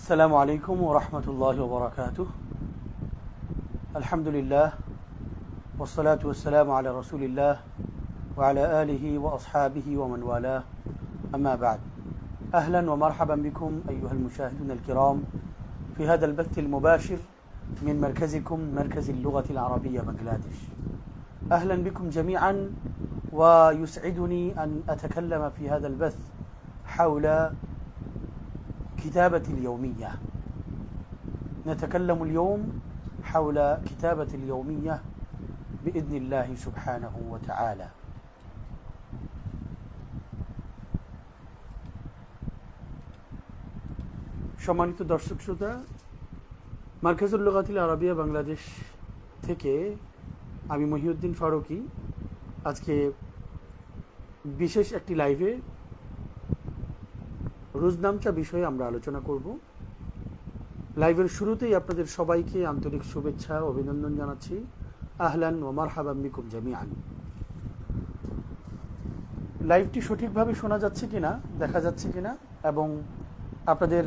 السلام عليكم ورحمة الله وبركاته. الحمد لله والصلاة والسلام على رسول الله وعلى آله وأصحابه ومن والاه. أما بعد، أهلا ومرحبا بكم أيها المشاهدون الكرام في هذا البث المباشر من مركزكم مركز اللغة العربية بنغلاديش. أهلا بكم جميعا، ويسعدني أن أتكلم في هذا البث حول كتابة اليومية. نتكلم اليوم حول كتابة اليومية بإذن الله سبحانه وتعالى. সম্মানিত দর্শক শ্রোতা, মার্কাজুল লুগাতিল আরাবিয়া বাংলাদেশ থেকে আমি মহিউদ্দিন ফারুকি আজকে বিশেষ একটি লাইভে রোজনামচা বিষয়ে আমরা আলোচনা করব। লাইভের শুরুতেই আপনাদের সবাইকে আন্তরিক শুভেচ্ছা ও অভিনন্দন জানাচ্ছি। আহলান ওয়া মারহাবান বিকুম জামিআন। লাইভটি সঠিকভাবে শোনা যাচ্ছে কিনা, দেখা যাচ্ছে কিনা, এবং আপনাদের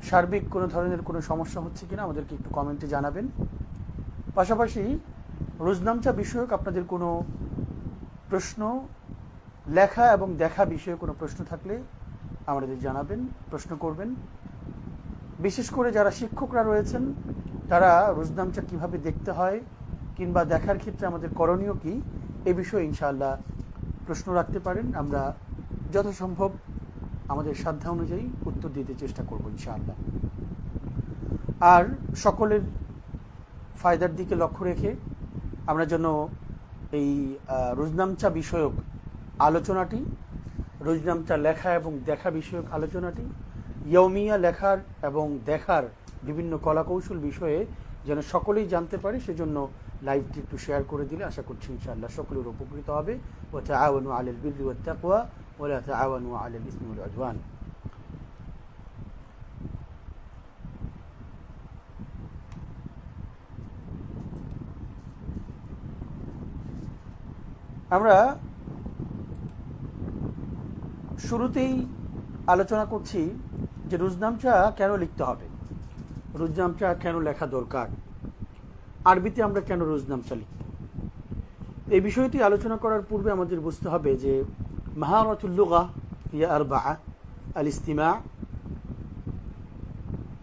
সার্বিক কোনো ধরনের কোনো সমস্যা হচ্ছে কিনা আমাদেরকে একটু কমেন্টে জানাবেন। পাশাপাশি রোজনামচা বিষয়ক আপনাদের কোনো প্রশ্ন, লেখা এবং দেখা বিষয়ে কোনো প্রশ্ন থাকলে আমাদের জানাবেন, প্রশ্ন করবেন। বিশেষ করে যারা শিক্ষকরা রয়েছেন তারা রোজনামচা কিভাবে দেখতে হয় কিংবা দেখার ক্ষেত্রে আমাদের করণীয় কি, এ বিষয়ে ইনশাআল্লাহ প্রশ্ন রাখতে পারেন। আমরা যথাসম্ভব আমাদের সাধ্য অনুযায়ী উত্তর দিতে চেষ্টা করব ইনশাআল্লাহ। আর সকলের ফায়দার দিকে লক্ষ্য রেখে আমরা যেন এই রোজনামচা বিষয়ক আলোচনাটি, রোজনামচা লেখা এবং দেখা বিষয়ক আলোচনাটি, ইয়ৌমিয়া লেখার এবং দেখার বিভিন্ন কলাকৌশল বিষয়ে যেন সকলেই জানতে পারে, সেজন্য লাইভটি একটু শেয়ার করে দিলে আশা করছি ইনশাআল্লাহ সকলের উপকৃত হবে। ওয়া তাআওয়ানু আলাল বিররি ওয়াত তাকওয়া ওয়া লা তাআওয়ানু আলাল ইসমি ওয়াল উদওয়ান। আমরা শুরুতেই আলোচনা করছি যে রোজনামচা কেন লিখতে হবে, রোজনামচা কেন লেখা দরকার, আরবিতে আমরা কেন রোজনামচা লিখব। এই বিষয়টি আলোচনা করার পূর্বে আমাদের বুঝতে হবে যে মাহারাতুল লুগা হিয়া আরবাআ: আল ইস্তিমা,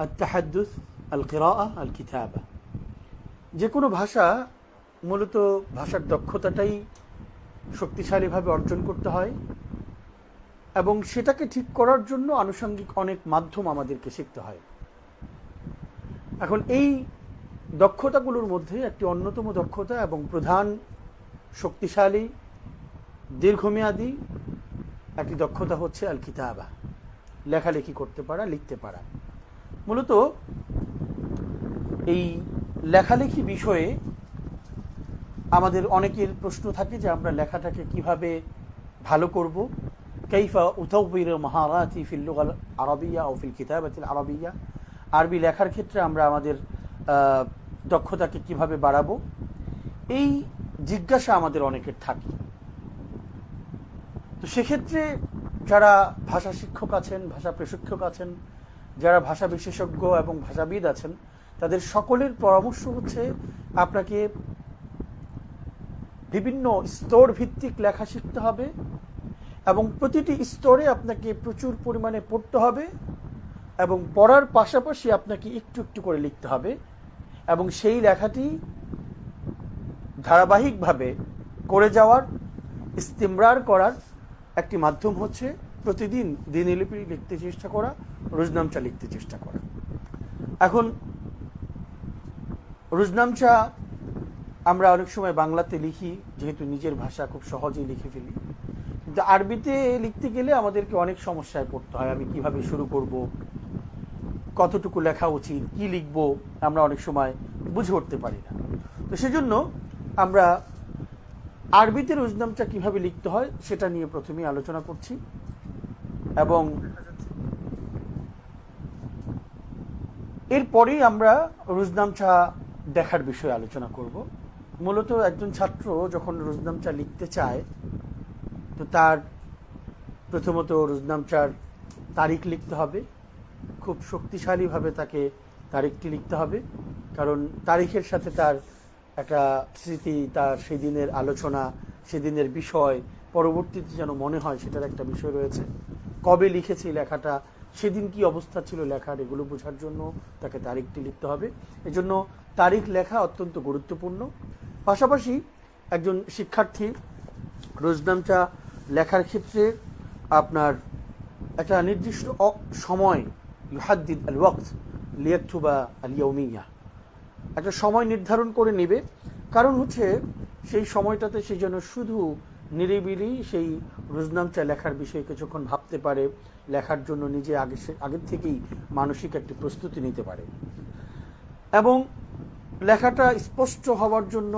আত তাহাদ্দুস, আল কিরাআ, আল কিতাবা। যে কোনো ভাষা মূলত ভাষার দক্ষতাটাই শক্তিশালীভাবে অর্জন করতে হয় এবং সেটাকে ঠিক করার জন্য আনুষঙ্গিক অনেক মাধ্যম আমাদেরকে শিখতে হয়। এখন এই দক্ষতাগুলোর মধ্যে একটি অন্যতম দক্ষতা এবং প্রধান শক্তিশালী দীর্ঘমেয়াদী একটি দক্ষতা হচ্ছে আল কিতাবা, লেখালেখি করতে পারা, লিখতে পারা। মূলত এই লেখালেখি বিষয়ে আমাদের অনেকের প্রশ্ন থাকে যে আমরা লেখাটাকে কিভাবে ভালো করব। কাইফা উতাউবির মাহারাতি ফিল লুগাল আরাবিয়া ও ফিল কিতাবাতিল আরাবিয়া, আরবি লেখার ক্ষেত্রে আমরা আমাদের দক্ষতাকে কিভাবে বাড়াবো, এই জিজ্ঞাসা আমাদের অনেকের থাকে। তো সেক্ষেত্রে যারা ভাষা শিক্ষক আছেন, ভাষা প্রশিক্ষক আছেন, যারা ভাষা বিশেষজ্ঞ এবং ভাষাবিদ আছেন, তাদের সকলের পরামর্শ হচ্ছে আপনাকে বিভিন্ন স্তর ভিত্তিক লেখা শিখতে হবে এবং প্রতিটি স্তরে আপনাকে প্রচুর পরিমাণে পড়তে হবে এবং পড়ার পাশাপাশি আপনাকে একটু একটু করে লিখতে হবে এবং সেই লেখাটি ধারাবাহিকভাবে করে যাওয়ার, ইস্তিমরার করার একটি মাধ্যম হচ্ছে প্রতিদিন দিনলিপি লিখতে চেষ্টা করা, রোজনামচা লিখতে চেষ্টা করা। এখন রোজনামচা আমরা অনেক সময় বাংলাতে লিখি, যেহেতু নিজের ভাষা খুব সহজেই লিখে ফেলি, কিন্তু আরবিতে লিখতে গেলে আমাদেরকে অনেক সমস্যায় পড়তে হয়। আমি কিভাবে শুরু করব, কতটুকু লেখা উচিত, কি লিখব, আমরা অনেক সময় বুঝে উঠতে পারি না। তো সেজন্য আমরা আরবিতে রোজনামচা কিভাবে লিখতে হয় সেটা নিয়ে প্রথমেই আলোচনা করছি এবং এরপরেই আমরা রোজনামচা দেখার বিষয়ে আলোচনা করব। মূলত একজন ছাত্র যখন রোজনামচা লিখতে চায় তো তার প্রথমত রোজনামচার তারিখ লিখতে হবে, খুব শক্তিশালীভাবে তাকে তারিখটি লিখতে হবে, কারণ তারিখের সাথে তার একটা স্মৃতি, তার সেদিনের আলোচনা, সেদিনের বিষয় পরবর্তীতে যেন মনে হয় সেটার একটা বিষয় রয়েছে। কবে লিখেছি লেখাটা, সেদিন কি অবস্থা ছিল লেখার, এগুলো বোঝার জন্য তাকে তারিখটি লিখতে হবে। এজন্য তারিখ লেখা অত্যন্ত গুরুত্বপূর্ণ। পাশাপাশি একজন শিক্ষার্থী রোজনামচা লেখার ক্ষেত্রে আপনার একটা নির্দিষ্ট সময়, ইউহাদ্দিদ আল ওয়াক্ত লিয়াকতুবা আল ইয়াউমিয়া, একটা সময় নির্ধারণ করে নেবে। কারণ হচ্ছে সেই সময়টাতে সে যেন শুধু নিরিবিলি সেই রোজনামচা লেখার বিষয়ে কিছুক্ষণ ভাবতে পারে, লেখার জন্য নিজে আগের থেকেই মানসিক একটি প্রস্তুতি নিতে পারে। এবং লেখাটা স্পষ্ট হওয়ার জন্য,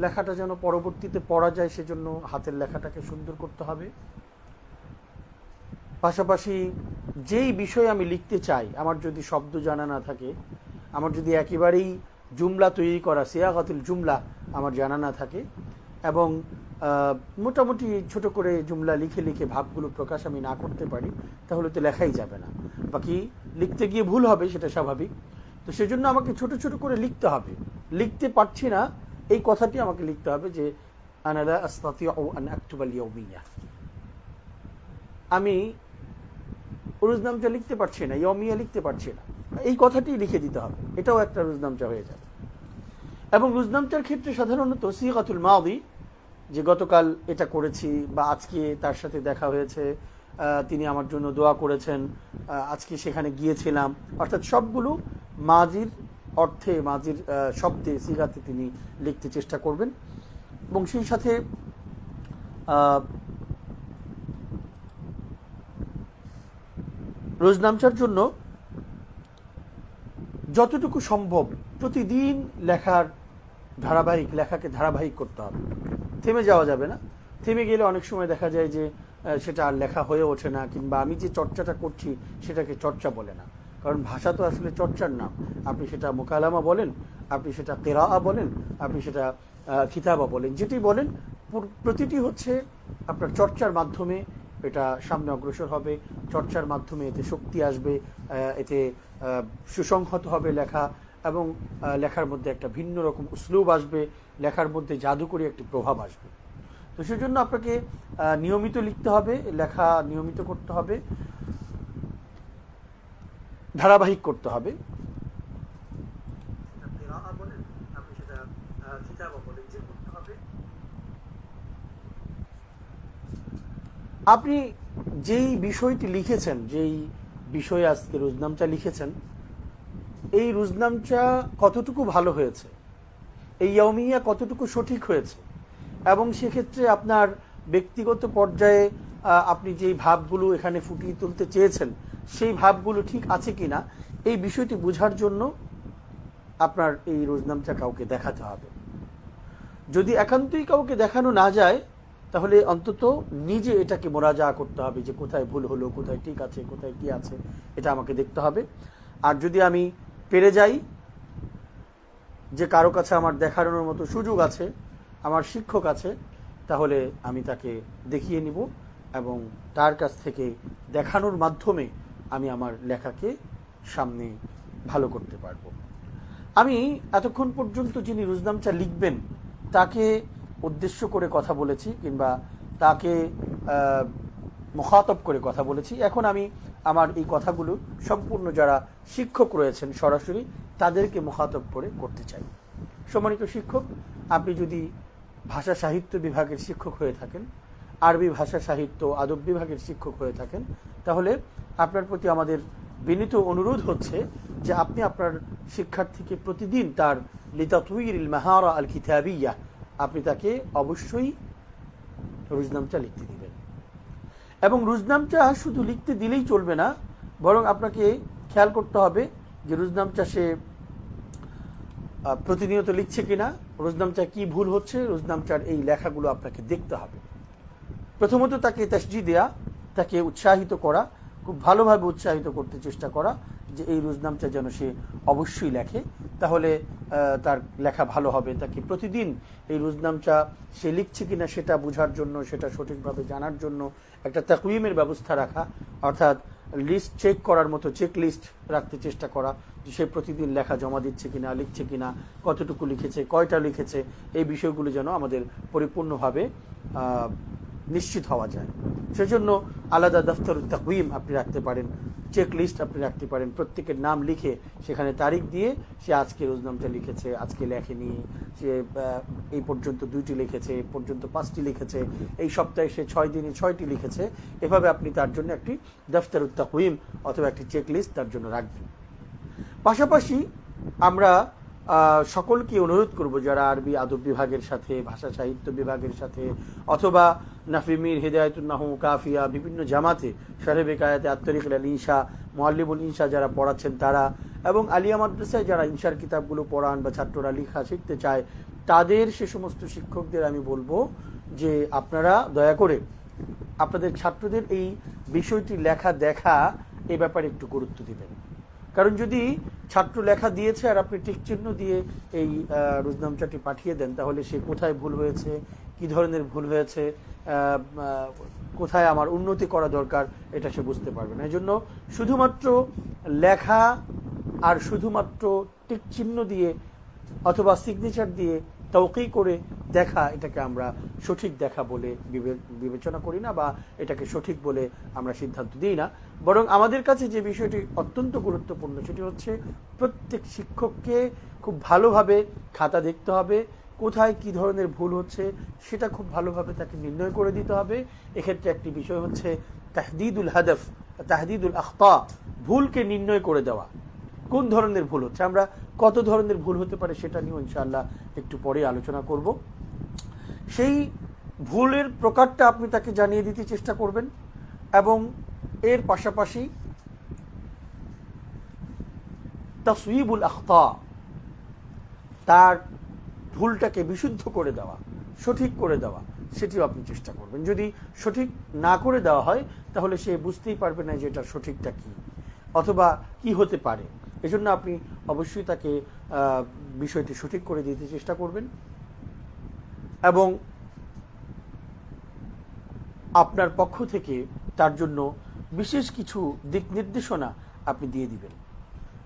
লেখাটা যেন পরবর্তীতে পড়া যায়, সেজন্য হাতের লেখাটাকে সুন্দর করতে হবে। পাশাপাশি যেই বিষয়ে আমি লিখতে চাই, আমার যদি শব্দ জানা না থাকে, আমার যদি একেবারেই জুমলা তৈরি করা, সিয়াগাতুল জুমলা আমার জানা না থাকে, এবং মোটামুটি ছোট করে জুমলা লিখে লিখে ভাবগুলো প্রকাশ আমি না করতে পারি, তাহলে তো লেখাই যাবে না। বাকি লিখতে গিয়ে ভুল হবে, সেটা স্বাভাবিক। তো সেজন্য আমাকে ছোট ছোট করে লিখতে হবে। লিখতে পারছি না এই কথাটি আমাকে লিখতে হবে যে আনা লা আস্তাতিউ আন আকতুবা আল ইয়াউমিয়া, আমি রোজনামচা লিখতে পারছি না, ইয়মিয়া লিখতে পারছি না, এই কথাটি লিখে দিতে হবে। এটাও একটা রোজনামচা হয়ে যাবে। এবং রোজনামচার ক্ষেত্রে সাধারণত সিগাতুল মাদি, যে গতকাল এটা করেছি বা আজকে তার সাথে দেখা হয়েছে, তিনি আমার জন্য দোয়া করেছেন, আজকে সেখানে গিয়েছিলাম, অর্থাৎ সবগুলো মাজির অর্থে, মাজির শব্দে, সিগাতে তিনি লিখতে চেষ্টা করবেন। এবং সেই সাথে রোজনামচার জন্য যতটুকু সম্ভব প্রতিদিন লেখাকে ধারাবাহিক করতে হবে। থেমে যাওয়া যাবে না। থেমে গেলে অনেক সময় দেখা যায় যে সেটা আর লেখা হয়ে ওঠে না, কিংবা আমি যে চর্চাটা করছি সেটাকে চর্চা বলে না। কারণ ভাষা তো আসলে চর্চার নাম। আপনি সেটা মোকালামা বলেন, আপনি সেটা কেরাআ বলেন, আপনি সেটা কিতাবা বলেন, যেটি বলেন, প্রতিটি হচ্ছে আপনার চর্চার মাধ্যমে এটা সামনে অগ্রসর হবে। চর্চার মাধ্যমে এতে শক্তি আসবে, এতে সুসংহত হবে লেখা, এবং লেখার মধ্যে একটা ভিন্ন রকম উসলুব আসবে, লেখার মধ্যে জাদুকরী একটি প্রভাব আসবে। তো সেজন্য আপনাকে নিয়মিত লিখতে হবে, লেখা নিয়মিত করতে হবে, ধারাবাহিক করতে হবে। আপনি যেই বিষয়টি লিখেছেন, যেই বিষয়ে আজকে রোজনামচা লিখেছেন, এই রোজনামচা কতটুকু ভালো হয়েছে, এই ইয়াউমিয়া কতটুকু সঠিক হয়েছে, এবং সেক্ষেত্রে আপনার ব্যক্তিগত পর্যায়ে আপনি যেই ভাবগুলো এখানে ফুটিয়ে তুলতে চেয়েছেন সেই ভাবগুলো ঠিক আছে কিনা, এই বিষয়টি বোঝার জন্য আপনার এই রোজনামচা কাউকে দেখাতে হবে। যদি একান্তই কাউকে দেখানো না যায়, তাহলে অন্তত নিজে এটাকে মোরাজা করতে হবে যে কোথায় ভুল হলো, কোথায় ঠিক আছে, কোথায় কি আছে, এটা আমাকে দেখতে হবে। আর যদি আমি পেরে যাই যে কারো কাছে আমার দেখানোর মতো সুযোগ আছে, আমার শিক্ষক আছে, তাহলে আমি তাকে দেখিয়ে নিব, এবং তার কাছ থেকে দেখানোর মাধ্যমে আমি আমার লেখাকে সামনে ভালো করতে পারবো। আমি এতক্ষণ পর্যন্ত যিনি রোজনামচা লিখবেন তাকে উদ্দেশ্য করে কথা বলেছি, কিংবা তাকে মুখাতব করে কথা বলেছি। এখন আমি আমার এই কথাগুলো সম্পূর্ণ যারা শিক্ষক রয়েছেন সরাসরি তাদেরকে মুখাতব করে করতে চাই। সম্মানিত শিক্ষক, আপনি যদি ভাষা সাহিত্য বিভাগের শিক্ষক হয়ে থাকেন, আরবি ভাষা সাহিত্য আদব বিভাগের শিক্ষক হয়ে থাকেন, তাহলে আপনার প্রতি আমাদের বিনীত অনুরোধ হচ্ছে যে আপনি আপনার শিক্ষার্থীকে প্রতিদিন তার লিতাতউইরিল মাহারা আল কিতাবিয়া, আপনি তাকে অবশ্যই রোজনামচা লিখতে দিবেন। এবং রোজনামচা শুধু লিখতে দিলেই চলবে না, বরং আপনাকে খেয়াল করতে হবে যে রোজনামচা সে প্রতিনিয়ত লিখছে কিনা, রোজনামচা কি ভুল হচ্ছে, রোজনামচার এই লেখাগুলো আপনাকে দেখতে হবে। প্রথমত তাকে তাসজি দেয়া, তাকে উৎসাহিত করা, খুব ভালোভাবে উৎসাহিত করতে চেষ্টা করা যে এই রোজনামচা যেন সে অবশ্যই লেখে, তাহলে তার লেখা ভালো হবে। তাকে প্রতিদিন এই রোজনামচা সে লিখছে কিনা সেটা বোঝার জন্য, সেটা সঠিকভাবে জানার জন্য একটা তাকউইমের ব্যবস্থা রাখা, অর্থাৎ লিস্ট চেক করার মতো চেক লিস্ট রাখতে চেষ্টা করা, যে সে প্রতিদিন লেখা জমা দিচ্ছে কিনা, লিখছে কিনা, কতটুকু লিখেছে, কয়টা লিখেছে, এই বিষয়গুলো যেন আমাদের পরিপূর্ণভাবে নিশ্চিত হওয়া যায়। সেজন্য আলাদা দফতরুত তাকওয়িম আপনি রাখতে পারেন, চেক লিস্ট আপনি রাখতে পারেন, প্রত্যেকের নাম লিখে সেখানে তারিখ দিয়ে সে আজকে রোজনামটা লিখেছে, আজকে লেখেনি, সে এই পর্যন্ত 2টি লিখেছে, এই পর্যন্ত 5টি লিখেছে, এই সপ্তাহে সে 6 দিনে 6টি লিখেছে। এভাবে আপনি তার জন্য একটি দফতরুত তাকওয়িম অথবা একটি চেক লিস্ট তার জন্য রাখবেন। পাশাপাশি আমরা সকলকে অনুরোধ করব, যারা আরবি আদব বিভাগের সাথে, ভাষা সাহিত্য বিভাগের সাথে, অথবা নাফিমির, হিদায়াতুন নাহু, কাফিয়া, বিভিন্ন জামাতে, শারহে বেকায়াতে, আত-তরিকুল আল ইনশা, মুআল্লিমুল ইনশা যারা পড়াচ্ছেন তারা, এবং আলিয়া মাদ্রাসায় যারা ইনশার কিতাবগুলো পড়ান বা ছাত্ররা লেখা শিখতে চায়, তাদের সে সমস্ত শিক্ষকদের আমি বলবো যে আপনারা দয়া করে আপনাদের ছাত্রদের এই বিষয়টি লেখা দেখা এই ব্যাপারে একটু গুরুত্ব দিবেন। কারণ যদি ছাত্র লেখা দিয়েছে আর আপনি টিক চিহ্ন দিয়ে এই রোজনামচাটি পাঠিয়ে দেন, তাহলে সে কোথায় ভুল হয়েছে, কি ধরনের ভুল হয়েছে, কোথায় আমার উন্নতি করা দরকার, এটা সে বুঝতে পারবে না। এই জন্য শুধুমাত্র লেখা আর শুধুমাত্র টিক চিহ্ন দিয়ে অথবা সিগনেচার দিয়ে তৌকি করে দেখা, এটাকে আমরা সঠিক দেখা বলে বিবেচনা করি না, বা এটাকে সঠিক বলে আমরা সিদ্ধান্ত দিই না। বরং আমাদের কাছে যে বিষয়টি অত্যন্ত গুরুত্বপূর্ণ সেটি হচ্ছে প্রত্যেক শিক্ষককে খুব ভালোভাবে খাতা দেখতে হবে, কোথায় কি ধরনের ভুল হচ্ছে সেটা খুব ভালোভাবে তাকে নির্ণয় করে দিতে হবে। এক্ষেত্রে একটি বিষয় হচ্ছে তাহদিদুল হাদফ, তাহদিদুল আখতা, ভুলকে নির্ণয় করে দেওয়া, কোন ধরনের ভুল হচ্ছে। আমরা কত ধরনের ভুল হতে পারে সেটা নিয়ে ইনশাআল্লাহ একটু পরে আলোচনা করব। সেই ভুলের প্রকারটা আপনি তাকে জানিয়ে দিতে চেষ্টা করবেন, এবং এর পাশাপাশি তাসওয়িবুল আখতা, তার ভুলটাকে বিশুদ্ধ করে দেওয়া, সঠিক করে দেওয়া, সেটিও আপনি চেষ্টা করবেন। যদি সঠিক না করে দেওয়া হয় তাহলে সে বুঝতেই পারবে না যে এটা সঠিকটা কি অথবা কি হতে পারে। এজন্য আপনি অবশ্যই তাকে বিষয়টি সঠিক করে দিতে চেষ্টা করবেন, এবং আপনার পক্ষ থেকে তার জন্য বিশেষ কিছু দিক নির্দেশনা আপনি দিয়ে দিবেন।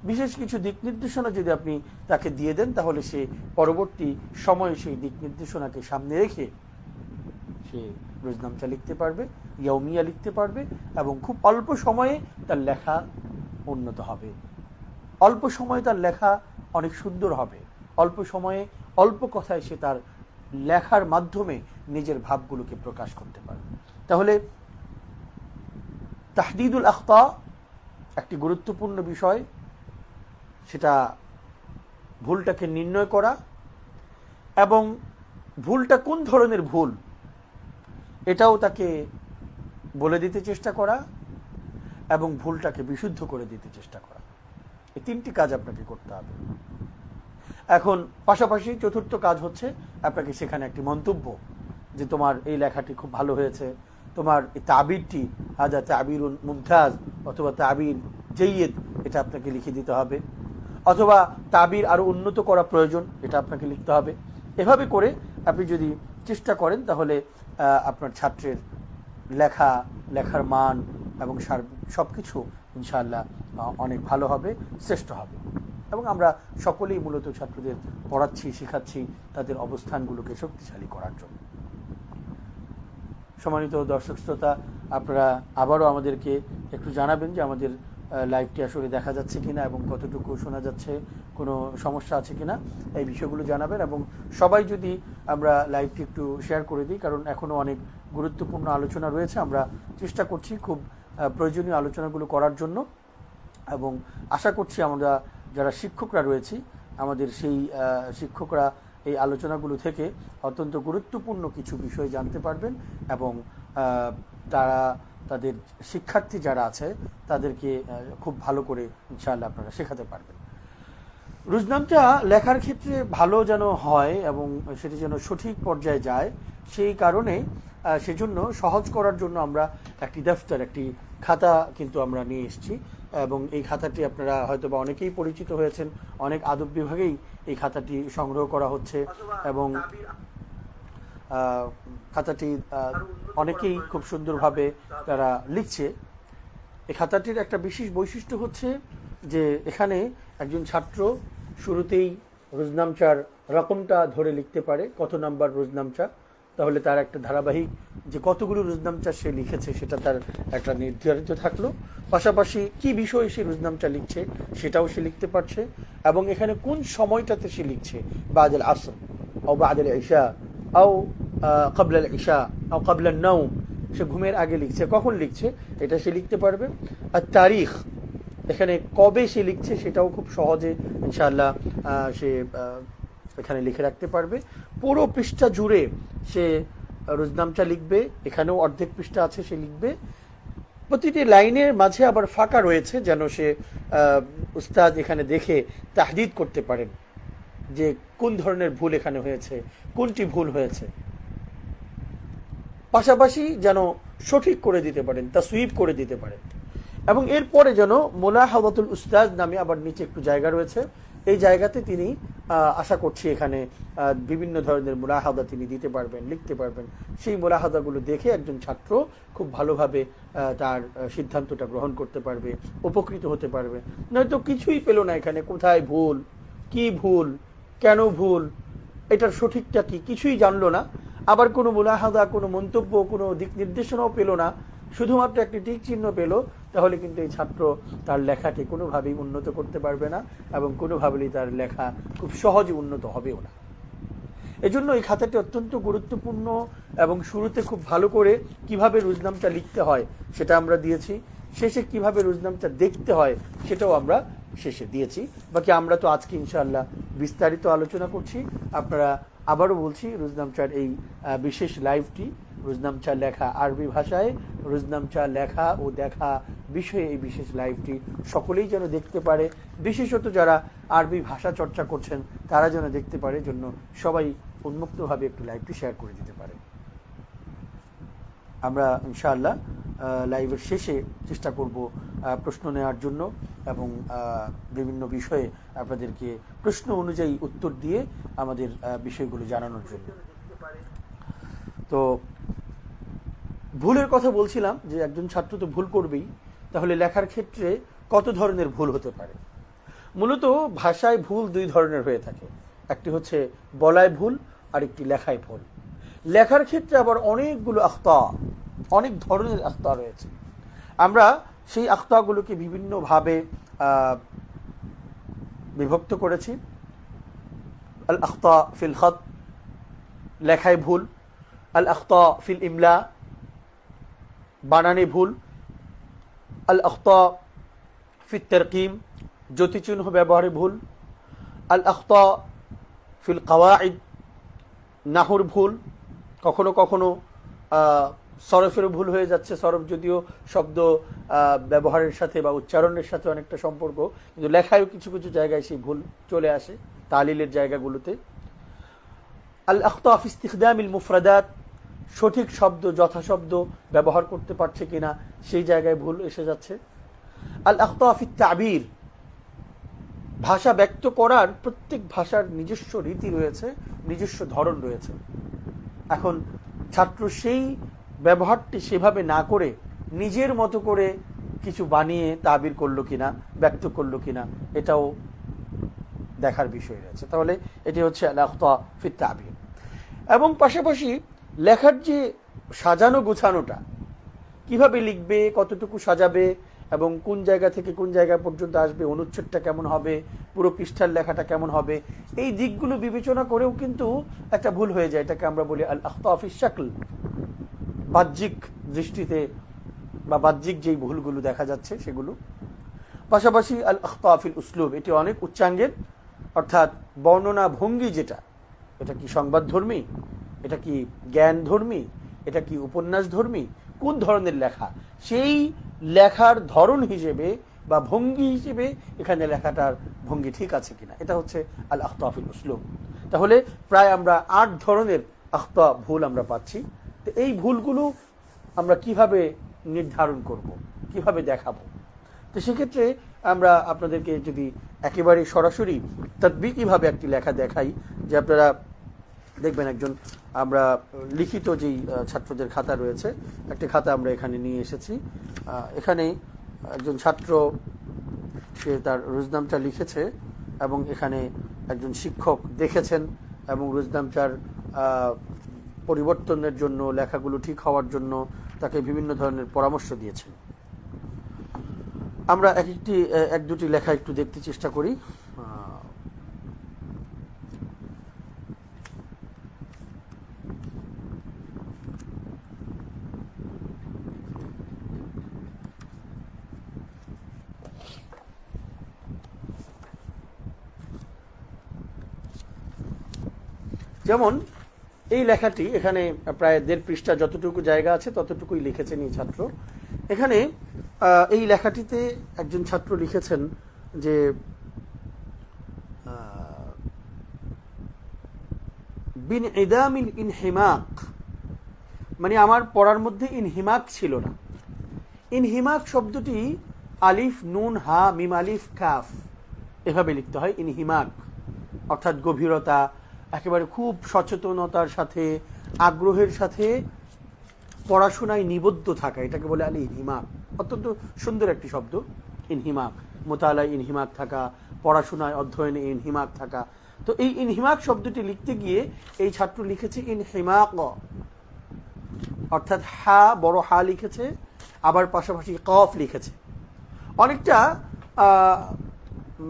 বিশেষ কিছু দিক নির্দেশনা যদি আপনি তাকে দিয়ে দেন, তাহলে সে পরবর্তী সময়ে সেই দিক নির্দেশনাকে সামনে রেখে সে রোজনামচা লিখতে পারবে, ইয়াউমিয়া লিখতে পারবে, এবং খুব অল্প সময়ে তার লেখা উন্নত হবে, অল্প সময়ে তার লেখা অনেক সুন্দর হবে, অল্প সময়ে অল্প কথায় সে তার লেখার মাধ্যমে নিজের ভাবগুলোকে প্রকাশ করতে পারবে। তাহলে তাহদিদুল আখতা একটি গুরুত্বপূর্ণ বিষয়, সেটা ভুলটাকে নির্ণয় করা, এবং ভুলটা কোন ধরনের ভুল এটাও তাকে বলে দিতে চেষ্টা করা, এবং ভুলটাকে বিশুদ্ধ করে দিতে চেষ্টা করা। এই 3টি কাজ আপনাকে করতে হবে। এখন পাশাপাশি চতুর্থ কাজ হচ্ছে আপনাকে সেখানে একটি মন্তব্য, যে তোমার এই লেখাটি খুব ভালো হয়েছে, তোমার এই তাবিরটি হাজা তাবিরুন মুমতাজ অথবা তাবির জাইয়্যিদ, এটা আপনাকে লিখে দিতে হবে, অথবা তাবির আরও উন্নত করা প্রয়োজন, এটা আপনাকে লিখতে হবে। এভাবে করে আপনি যদি চেষ্টা করেন তাহলে আপনার ছাত্রের লেখার মান এবং সব কিছু ইনশাআল্লাহ অনেক ভালো হবে, শ্রেষ্ঠ হবে। এবং আমরা সকলেই মূলত ছাত্রদের পড়াচ্ছি, শেখাচ্ছি তাদের অবস্থানগুলোকে শক্তিশালী করার জন্য। সম্মানিত দর্শক শ্রোতা, আপনারা আবারও আমাদেরকে একটু জানাবেন যে আমাদের লাইভটি আসলে দেখা যাচ্ছে কিনা এবং কতটুকু শোনা যাচ্ছে, কোনো সমস্যা আছে কিনা, এই বিষয়গুলো জানাবেন। এবং সবাই যদি আমরা লাইভটি একটু শেয়ার করে দিই, কারণ এখনও অনেক গুরুত্বপূর্ণ আলোচনা রয়েছে, আমরা চেষ্টা করছি খুব প্রয়োজনীয় আলোচনাগুলো করার জন্য, এবং আশা করছি আমরা যারা শিক্ষকরা রয়েছি আমাদের সেই শিক্ষকরা এই আলোচনাগুলো থেকে অত্যন্ত গুরুত্বপূর্ণ কিছু বিষয় জানতে পারবেন, এবং তারা তাদের শিক্ষার্থী যারা আছে তাদেরকে খুব ভালো করে ইনশাআল্লাহ আপনারা শেখাতে পারবেন। রোজনামচা লেখার ক্ষেত্রে ভালো যেন হয় এবং সেটি যেন সঠিক পর্যায়ে যায়, সেই কারণে সেজন্য সহজ করার জন্য আমরা একটি দফতর, একটি খাতা কিন্তু আমরা নিয়ে এসেছি, এবং এই খাতাটি আপনারা হয়তো বা অনেকেই পরিচিত হয়েছেন, অনেক আদব বিভাগেই এই খাতাটি সংগ্রহ করা হচ্ছে, এবং খাতাটি অনেকেই খুব সুন্দরভাবে তারা লিখছে। এই খাতাটির একটা বিশেষ বৈশিষ্ট্য হচ্ছে যে এখানে একজন ছাত্র শুরুতেই রোজনামচার রকমটা ধরে লিখতে পারে, কত নাম্বার রোজনামচা, তাহলে তার একটা ধারাবাহিক যে কতগুলো রোজনামচা সে লিখেছে সেটা তার একটা নির্ধারিত থাকলো। পাশাপাশি কি বিষয়ে সে রোজনামচা লিখছে সেটাও সে লিখতে পারছে, এবং এখানে কোন সময়টাতে সে লিখছে, বাদাল আসর ও বাদাল ইশা ও ক্বাবলা আল ইশা ও ক্বাবলা আন নাওম, সে ঘুমের আগে লিখছে, কখন লিখছে এটা সে লিখতে পারবে। আর তারিখ, এখানে কবে সে লিখছে সেটাও খুব সহজে ইনশাআল্লাহ সে এখানে লিখে রাখতে পারবে। পুরো পৃষ্ঠা জুড়ে সে রোজনামচা লিখবে, এখানেও অর্ধেক পৃষ্ঠা আছে সে লিখবে। প্রতিটি লাইনের মাঝে আবার ফাঁকা রয়েছে যেন সে উস্তাদ এখানে দেখে তাহদিদ করতে পারেন যে কোন ধরনের ভুল এখানে হয়েছে, কোনটি ভুল হয়েছে, পাশাপাশি যেন সঠিক করে দিতে পারেন, তাসওয়িব করে দিতে পারেন। এবং এরপরে যেন মুলাহাদাতুল উস্তাদ নামে আবার নিচে একটু জায়গা রয়েছে, এই জায়গাতে তিনি আশা করছি এখানে বিভিন্ন ধরনের মুলাহাদা তিনি দিতে পারবেন, লিখতে পারবেন। সেই মুলাহাদাগুলো দেখে একজন ছাত্র খুব ভালোভাবে তার সিদ্ধান্তটা গ্রহণ করতে পারবে, উপকৃত হতে পারবে। নয়তো কিছুই পেল না এখানে, কোথায় ভুল, কি ভুল, কেন ভুল, এটার সঠিকটা কি, কিছুই জানলো না। আবার কোনো মুলাহাদা, কোনো মন্তব্য, কোনো দিক নির্দেশনাও পেল না, শুধুমাত্র একটি টিক চিহ্ন পেল, তাহলে কিন্তু এই ছাত্র তার লেখাকে কোনোভাবেই উন্নত করতে পারবে না, এবং কোনোভাবেই তার লেখা খুব সহজে উন্নত হবেও না। এজন্য এই খাতাটি অত্যন্ত গুরুত্বপূর্ণ, এবং শুরুতে খুব ভালো করে কিভাবে রোজনামচা লিখতে হয় সেটা আমরা দিয়েছি, শেষে কিভাবে রোজনামচা দেখতে হয় সেটাও আমরা শেষে দিয়েছি। বাকি আমরা তো আজকে ইনশাআল্লাহ বিস্তারিত আলোচনা করছি। আপনারা, আবারও বলছি, রোজনামচার এই বিশেষ লাইভটি, রোজনামচা লেখা আরবি ভাষায়, রোজনামচা লেখা ও দেখা বিষয়ে এই বিশেষ লাইভটি সকলেই যেন দেখতে পারে, বিশেষত যারা আরবি ভাষা চর্চা করছেন তারা যেন দেখতে পারে, জন্য সবাই উন্মুক্তভাবে একটু লাইভটি শেয়ার করে দিতে পারে। আমরা ইনশাআল্লাহ লাইভের শেষে চেষ্টা করব প্রশ্ন নেওয়ার জন্য, এবং বিভিন্ন বিষয়ে আপনাদেরকে প্রশ্ন অনুযায়ী উত্তর দিয়ে আমাদের বিষয়গুলো জানানোর জন্য। তো ভুলের কথা বলছিলাম যে একজন ছাত্র তো ভুল করবেই, তাহলে লেখার ক্ষেত্রে কত ধরনের ভুল হতে পারে। মূলত ভাষায় ভুল দুই ধরনের হয়ে থাকে, একটি হচ্ছে বলায় ভুল, আর একটি লেখায় ভুল। লেখার ক্ষেত্রে আবার অনেকগুলো আখতা, অনেক ধরনের আখতা রয়েছে। আমরা সেই আখতাগুলোকে বিভিন্নভাবে বিভক্ত করেছি। আল আখতা ফিল খত, লেখায় ভুল। আল আখতা ফিল ইমলা, বানানে ভুল। আল আখতা ফিল তারকিম, জ্যোতিচিহ্ন ব্যবহারে ভুল। আল আখতা ফিল কাওয়াইদ, নাহুর ভুল। কখনো কখনো সরফেরও ভুল হয়ে যাচ্ছে, সরফ যদিও শব্দ ব্যবহারের সাথে বা উচ্চারণের সাথে অনেকটা সম্পর্ক, কিন্তু লেখায়ও কিছু কিছু জায়গায় সেই ভুল চলে আসে, তালিলের জায়গাগুলোতে। আল আখতা ফি ইস্তিখদামিল মুফরাদাত, সঠিক শব্দ যথাশব্দ ব্যবহার করতে পারছে কিনা সেই জায়গায় ভুল এসে যাচ্ছে। আল আখতা ফি তাবির, ভাষা ব্যক্ত করার, প্রত্যেক ভাষার নিজস্ব রীতি রয়েছে, নিজস্ব ধরন রয়েছে। এখন ছাত্র সেই ব্যবহারটি সেভাবে না করে নিজের মতো করে কিছু বানিয়ে তাবির করলো কিনা, ব্যক্ত করলো কিনা, এটাও দেখার বিষয় রয়েছে। তাহলে এটি হচ্ছে আল আখতা ফি তাবির। এবং পাশাপাশি লেখার যে সাজানো গোছানোটা, কিভাবে লিখবে, কতটুকু সাজাবে, এবং কোন জায়গা থেকে কোন জায়গা পর্যন্ত আসবে, অনুচ্ছেদটা কেমন হবে, পুরো পৃষ্ঠার লেখাটা কেমন হবে, এই দিকগুলো বিবেচনা করেও কিন্তু একটা ভুল হয়ে যায়। এটাকে আমরা বলি আল আখতা ফি শাকল, বাহ্যিক দৃষ্টিতে বা বাহ্যিক যেই ভুলগুলো দেখা যাচ্ছে সেগুলো। পাশাপাশি আল আখতা ফিল উসলুব, এটি অনেক উচ্চাঙ্গের, অর্থাৎ বর্ণনা ভঙ্গি যেটা, এটা কি সংবাদধর্মী, এটা কি জ্ঞানধর্মী, এটা কি উপন্যাসধর্মী, কোন ধরনের লেখা, সেই লেখার ধরন হিসেবে বা ভঙ্গি হিসেবে এখানে লেখাটার ভঙ্গি ঠিক আছে কিনা, এটা হচ্ছে আল আখতা ফিল উসলুব। তাহলে প্রায় আমরা 8 ধরনের আখতা ভুল আমরা পাচ্ছি। তো এই ভুলগুলো আমরা কিভাবে নির্ধারণ করব, কিভাবে দেখাবো, তো সেক্ষেত্রে আমরা আপনাদেরকে যদি একেবারে সরাসরি তাদবিকিভাবে একটি লেখা দেখাই, যে আপনারা দেখবেন একজন, আমরা লিখিত যেই ছাত্রদের খাতা রয়েছে, একটি খাতা আমরা এখানে নিয়ে এসেছি। এখানে একজন ছাত্র সে তার রোজনামচা লিখেছে এবং এখানে একজন শিক্ষক দেখেছেন এবং রোজনামচার পরিবর্তনের জন্য, লেখাগুলো ঠিক হওয়ার জন্য তাকে বিভিন্ন ধরনের পরামর্শ দিয়েছেন। আমরা এক দুটি লেখা একটু দেখতে চেষ্টা করি। যেমন এই লেখাটি এখানে প্রায় 1.5 পৃষ্ঠা, যতটুকু জায়গা আছে ততটুকুই লিখেছেন এই ছাত্র। এখানে এই লেখাটিতে একজন ছাত্র লিখেছেন যে বিন ইদামিল ইনহিমাক, মানে আমার পড়ার মধ্যে ইনহিমাক ছিল না। ইনহিমাক শব্দটি আলিফ নুন হা মিম আলিফ কাফ এভাবে লিখতে হয়। ইনহিমাক অর্থাৎ গভীরতা, একেবারে খুব সচেতনতার সাথে, আগ্রহের সাথে পড়াশোনায় নিবদ্ধ থাকা, এটাকে বলে আল ইনহিমাক। অত্যন্ত সুন্দর একটি শব্দ ইনহিমাক, মোতালায় ইনহিমাক থাকা, পড়াশোনায় অধ্যয়নে ইনহিমাক থাকা। তো এই ইনহিমাক শব্দটি লিখতে গিয়ে এই ছাত্র লিখেছে ইনহিমাক, অর্থাৎ হা, বড় হা লিখেছে, আবার পাশাপাশি কফ লিখেছে। অনেকটা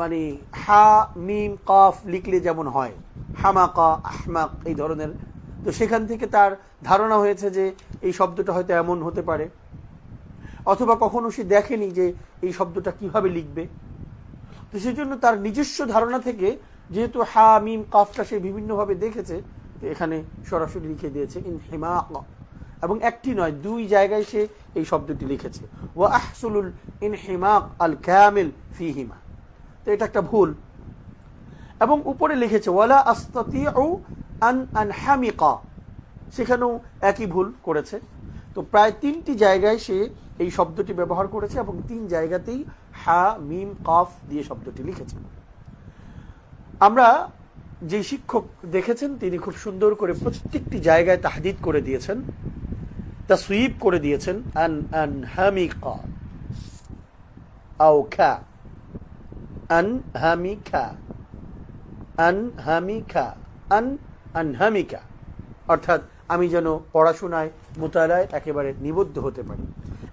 মানে হা মিম কফ লিখলে যেমন হয়, হামাকা আহমাক এই ধরনের। তো সেখান থেকে তার ধারণা হয়েছে যে এই শব্দটা হয়তো এমন হতে পারে, অথবা কখনো সে দেখেনি যে এই শব্দটা কিভাবে লিখবে। তো সেই জন্য তার নিজস্ব ধারণা থেকে, যেহেতু হা মিম কাফটা সে বিভিন্নভাবে দেখেছে, তো এখানে সরাসরি লিখে দিয়েছে ইনহিমাক। এবং একটি নয়, 2 জায়গায় সে এই শব্দটি লিখেছে, ওয়া আহসুলুল ইনহিমাক আল কামিল ফিহিমা। তো এটা একটা ভুল। এবং উপরে লিখেছে ওয়ালা আস্তাতিউ আন আনহামিকা, সেখানেও একই ভুল করেছে। তো প্রায় 3টি জায়গায় সে এই শব্দটি ব্যবহার করেছে এবং 3 জায়গাতেই হা মিম কাফ দিয়ে শব্দটি লিখেছে। আমরা যে শিক্ষক দেখেছেন তিনি খুব সুন্দর করে প্রত্যেকটি জায়গায় তাহদিদ করে দিয়েছেন, তাসউইব করে দিয়েছেন। আন আনহামিকা আও খা, আনহামিকা, আনহামিকা, আনহামিকা, অর্থাৎ আমি যেন পড়াশোনায় মোতালায় একেবারে নিবদ্ধ হতে পারি।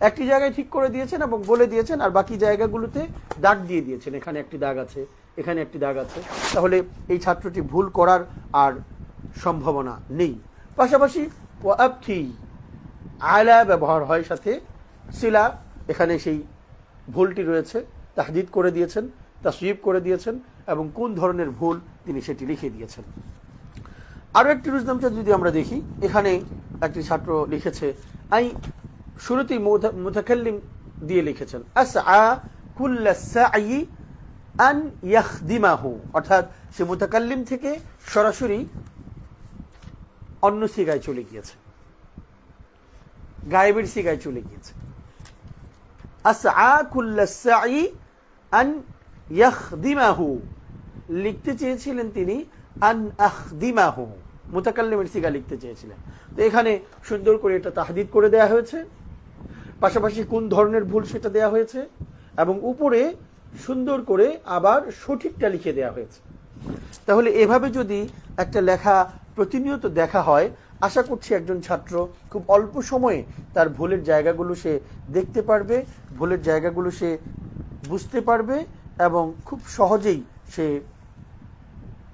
একটি জায়গায় ঠিক করে দিয়েছেন এবং বলে দিয়েছেন, আর বাকি জায়গাগুলোতে দাগ দিয়ে দিয়েছেন, এখানে একটি দাগ আছে, এখানে একটি দাগ আছে। তাহলে এই ছাত্রটি ভুল করার আর সম্ভাবনা নেই। পাশাপাশি ওয়াবকি আলা ব্যবহার হয় সাথে, সিলা, এখানে সেই ভুলটি রয়েছে, তাহদিদ করে দিয়েছেন, তাসউইব করে দিয়েছেন এবং কোন ধরনের ভুল তিনি সেটি লিখে দিয়েছেন। আরও একটি রুজনামচা যদি আমরা দেখি, এখানে একটি ছাত্র লিখেছে আই, শুরুতেই মুতাকাল্লিম দিয়ে লিখেছেন আসআ কুল্লা সাই আন ইয়াখদিমাহু, অর্থাৎ সে মুতাকাল্লিম থেকে সরাসরি অন্য সিগায় চলে গিয়েছে, গায়েবের সিগায় চলে গিয়েছে। আসআ কুল্লা সাই আন ইয়াখদিমাহু, লিখতে চেয়েছিলেন তিনি আন আখদিমাহু, মুতাকাল্লিমের সিগা লিখতে চেয়েছিলেন। তো এখানে সুন্দর করে এটা তাহদিদ করে দেয়া হয়েছে, পাশাপাশি কোন ধরনের ভুল সেটা দেয়া হয়েছে এবং উপরে সুন্দর করে আবার সঠিকটা লিখে দেয়া হয়েছে। তাহলে এভাবে যদি একটা লেখা প্রতিনিয়ত দেখা হয়, আশা করছি একজন ছাত্র খুব অল্প সময়ে তার ভুলের জায়গাগুলো সে দেখতে পারবে, ভুলের জায়গাগুলো সে বুঝতে পারবে এবং খুব সহজেই সে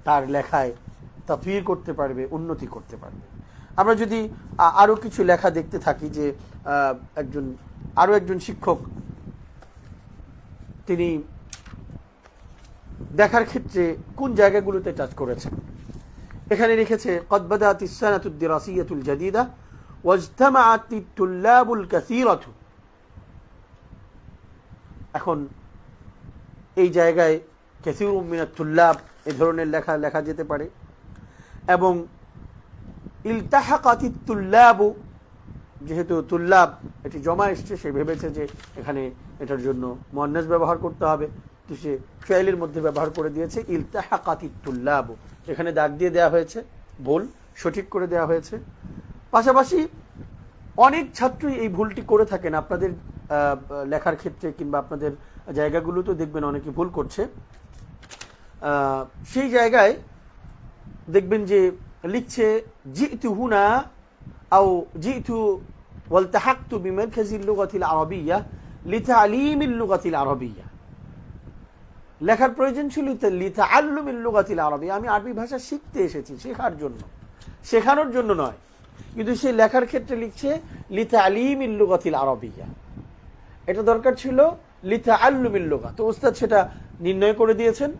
তার লেখায় তাতয়ীর করতে পারবে, উন্নতি করতে পারবে। আমরা যদি আরও কিছু লেখা দেখতে থাকি, যে আরও একজন শিক্ষক তিনি দেখার ক্ষেত্রে কোন জায়গাগুলোতে টাচ করেছেন। এখানে লিখেছে قد بدأت السنة الدراسية الجديدة واجتمعت الطلاب الكثيرة। এখন এই জায়গায় কাসীরুম মিনাত তুল্লাব এই ধরনের লেখা যেতে পারে। এবং ইলতাহাকাতিত তুল্লাবু, যেহেতু তুল্লাব এটি জমা এসছে, সে ভেবেছে যে এখানে এটার জন্য মুয়ান্নাস ব্যবহার করতে হবে, তো সে ফেইলের মধ্যে ব্যবহার করে দিয়েছে ইলতাহাকাতিত তুল্লাবু। এখানে দাগ দিয়ে দেওয়া হয়েছে, ভুল সঠিক করে দেওয়া হয়েছে। পাশাপাশি অনেক ছাত্রই এই ভুলটি করে থাকেন। আপনাদের লেখার ক্ষেত্রে কিংবা আপনাদের জায়গাগুলোতেও দেখবেন অনেকে ভুল করছে। সেই জায়গায় দেখবেন যে লিখছে জিতু হুনা আও জিতু ওয়ালতাহাকতু বিমারকাজিল লুগাতিল আরাবিয়্যা লিতা'লিমিল লুগাতিল আরাবিয়্যা। লেখার প্রয়োজন ছিল লিতা'আল্লুমিল লুগাতিল আরাবিয়্যা, আমি আরবি ভাষা শিখতে এসেছি, শেখার জন্য, শেখানোর জন্য নয়। কিন্তু সে লেখার ক্ষেত্রে লিখছে লিতা'লিমিল লুগাতিল আরাবিয়্যা, এটা দরকার ছিল লিতা'আল্লুমিল লুগা। তো উস্তাদ সেটা নির্ণয় করে দিয়েছেন,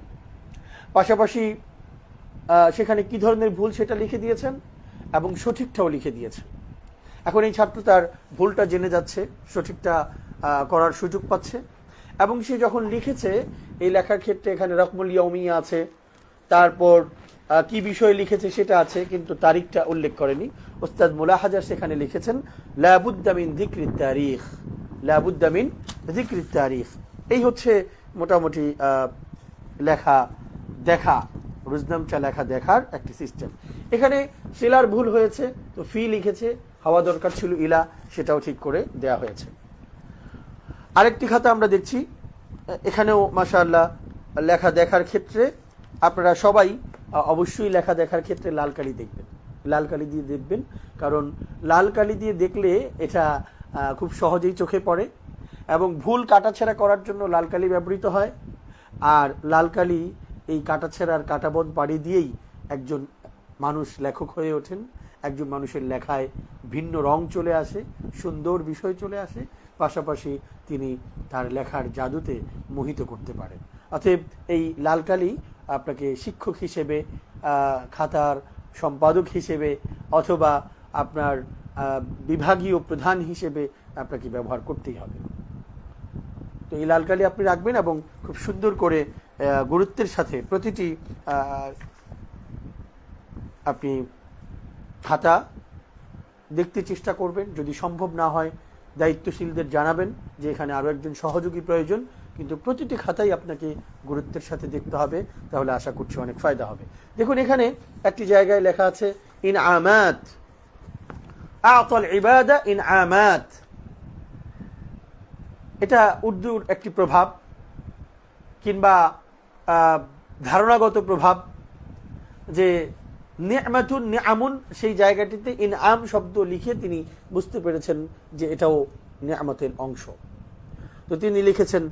পাশাপাশি সেখানে কি ধরনের ভুল সেটা লিখে দিয়েছেন এবং সঠিকটাও লিখে দিয়েছেন। এখন এই ছাত্র তার ভুলটা জেনে যাচ্ছে, সঠিকটা করার সুযোগ পাচ্ছে। এবং সে যখন লিখেছে এই লেখার ক্ষেত্রে এখানে রকমুল ইয়ৌমিয়া আছে, তারপর কি বিষয় লিখেছে সেটা আছে, কিন্তু তারিখটা উল্লেখ করেনি। ওস্তাদ মুলাহাজা সেখানে লিখেছেন লাবুদ্দা মিন যিকরিত তারিখ, লাবুদ্দা মিন যিকরিত তারিখ। এই হচ্ছে মোটামুটি লেখা দেখা, রুজনামচা লেখা দেখার একটি সিস্টেম। এখানে সিলার ভুল হয়েছে, তো ফি লিখেছে, হওয়া দরকার ছিল ইলা, সেটাও ঠিক করে দেয়া হয়েছে। আরেকটি খাতা আমরা দেখছি, এখানেও মাশাআল্লাহ লেখা দেখার ক্ষেত্রে আপনারা সবাই অবশ্যই লেখা দেখার ক্ষেত্রে লাল কালি দেখবেন, লাল কালি দিয়ে দেখবেন, কারণ লাল কালি দিয়ে দেখলে এটা খুব সহজেই চোখে পড়ে এবং ভুল কাটাছেঁড়া করার জন্য লাল কালি ব্যবহৃত হয়। আর লাল কালি এই কাটাছেঁড়ার কাটাবন পাড়ি দিয়েই একজন মানুষ লেখক হয়ে ওঠেন, একজন মানুষের লেখায় ভিন্ন রং চলে আসে, সুন্দর বিষয় চলে আসে, পাশাপাশি তিনি তার লেখার জাদুতে মোহিত করতে পারেন। অতএব এই লাল কালি আপনাকে শিক্ষক হিসেবে, খাতার সম্পাদক হিসেবে অথবা আপনার বিভাগীয় প্রধান হিসেবে আপনাকে ব্যবহার করতেই হবে। তো এই লাল কালি আপনি রাখবেন এবং খুব সুন্দর করে গুরুত্বের সাথে প্রতিটি আপনি খাতা দেখতে চেষ্টা করবেন। যদি সম্ভব না হয় দায়িত্বশীলদের জানাবেন যে এখানে আরও একজন সহযোগী প্রয়োজন, কিন্তু প্রতিটি খাতাই আপনাকে গুরুত্বের সাথে দেখতে হবে, তাহলে আশা করছি অনেক ফায়দা হবে। দেখুন এখানে একটি জায়গায় লেখা আছে ইনআমাত, আ'তাল ইবাদা ইনআমাত। এটা উর্দুর একটি প্রভাব কিংবা ধারণাগত প্রভাব যে নি'মাতুন নি'আমুন, সেই জায়গাটিতে ইনআম শব্দ লিখে তিনি বুঝতে পেরেছেন যে এটাও নি'মাতের অংশ। তো তিনি লিখেছেন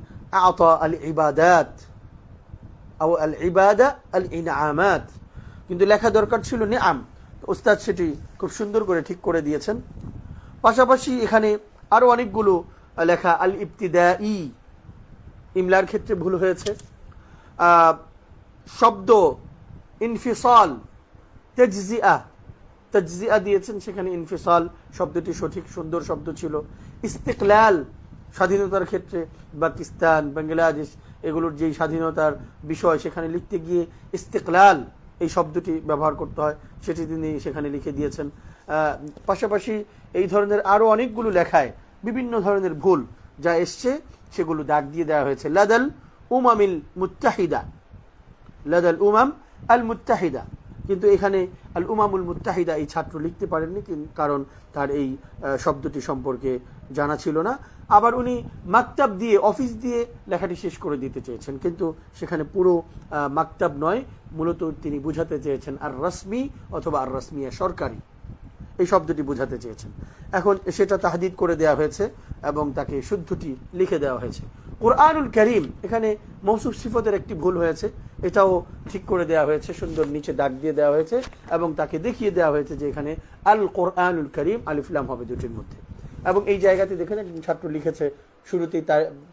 আ'তা আল ইবাদাত আও আল ইবাদা আল ইনআমাত, কিন্তু লেখা দরকার ছিল নি'আম। উস্তাদ সেটি খুব সুন্দর করে ঠিক করে দিয়েছেন। পাশাপাশি এখানে আরও অনেকগুলো লেখা আল ইবতিদাই, ইমলার ক্ষেত্রে ভুল হয়েছে। শব্দ ইনফিসাল, তাজজিআ, তাজজিআ দিয়েছেন, সেখানে ইনফিসাল শব্দটি সঠিক সুন্দর শব্দ ছিল। ইস্তিকলাল, স্বাধীনতার ক্ষেত্রে পাকিস্তান, বাংলাদেশ এগুলোর যেই স্বাধীনতার বিষয়, সেখানে লিখতে গিয়ে ইস্তিকলাল এই শব্দটি ব্যবহার করতে হয়, সেটি তিনি সেখানে লিখে দিয়েছেন। পাশাপাশি এই ধরনের আরও অনেকগুলো লেখায় বিভিন্ন ধরনের ভুল যা এসছে সেগুলো দাগ দিয়ে দেওয়া হয়েছে। লাদাল উমামিল মুত্তাহিদা, লাদাল উমাম আল মুত্তাহিদা, কিন্তু এখানে আল উমামুল মুত্তাহিদা এই ছাত্র লিখতে পারেননি, কারণ তার এই শব্দটি সম্পর্কে জানা ছিল না। আবার উনি মাকতাব দিয়ে, অফিস দিয়ে লেখাটি শেষ করে দিতে চেয়েছেন, কিন্তু সেখানে পুরো মাকতাব নয়, মূলত তিনি বুঝাতে চেয়েছেন আর রসমি অথবা আর রসমিয়া, সরকারি, এই শব্দটি বোঝাতে চেয়েছেন। এখন সেটা তাহদিদ করে দেওয়া হয়েছে এবং তাকে শুদ্ধটি লিখে দেওয়া হয়েছে। কোরআনুল করিম, এখানে মৌসুফ সিফতের একটি ভুল হয়েছে, এটাও ঠিক করে দেওয়া হয়েছে, সুন্দর নিচে দাগ দিয়ে দেওয়া হয়েছে এবং তাকে দেখিয়ে দেওয়া হয়েছে যে এখানে আল কোরআনুল করিম আলিফ লাম হবে দুটির মধ্যে। এবং এই জায়গাতে দেখেন একজন ছাত্র লিখেছে শুরুতেই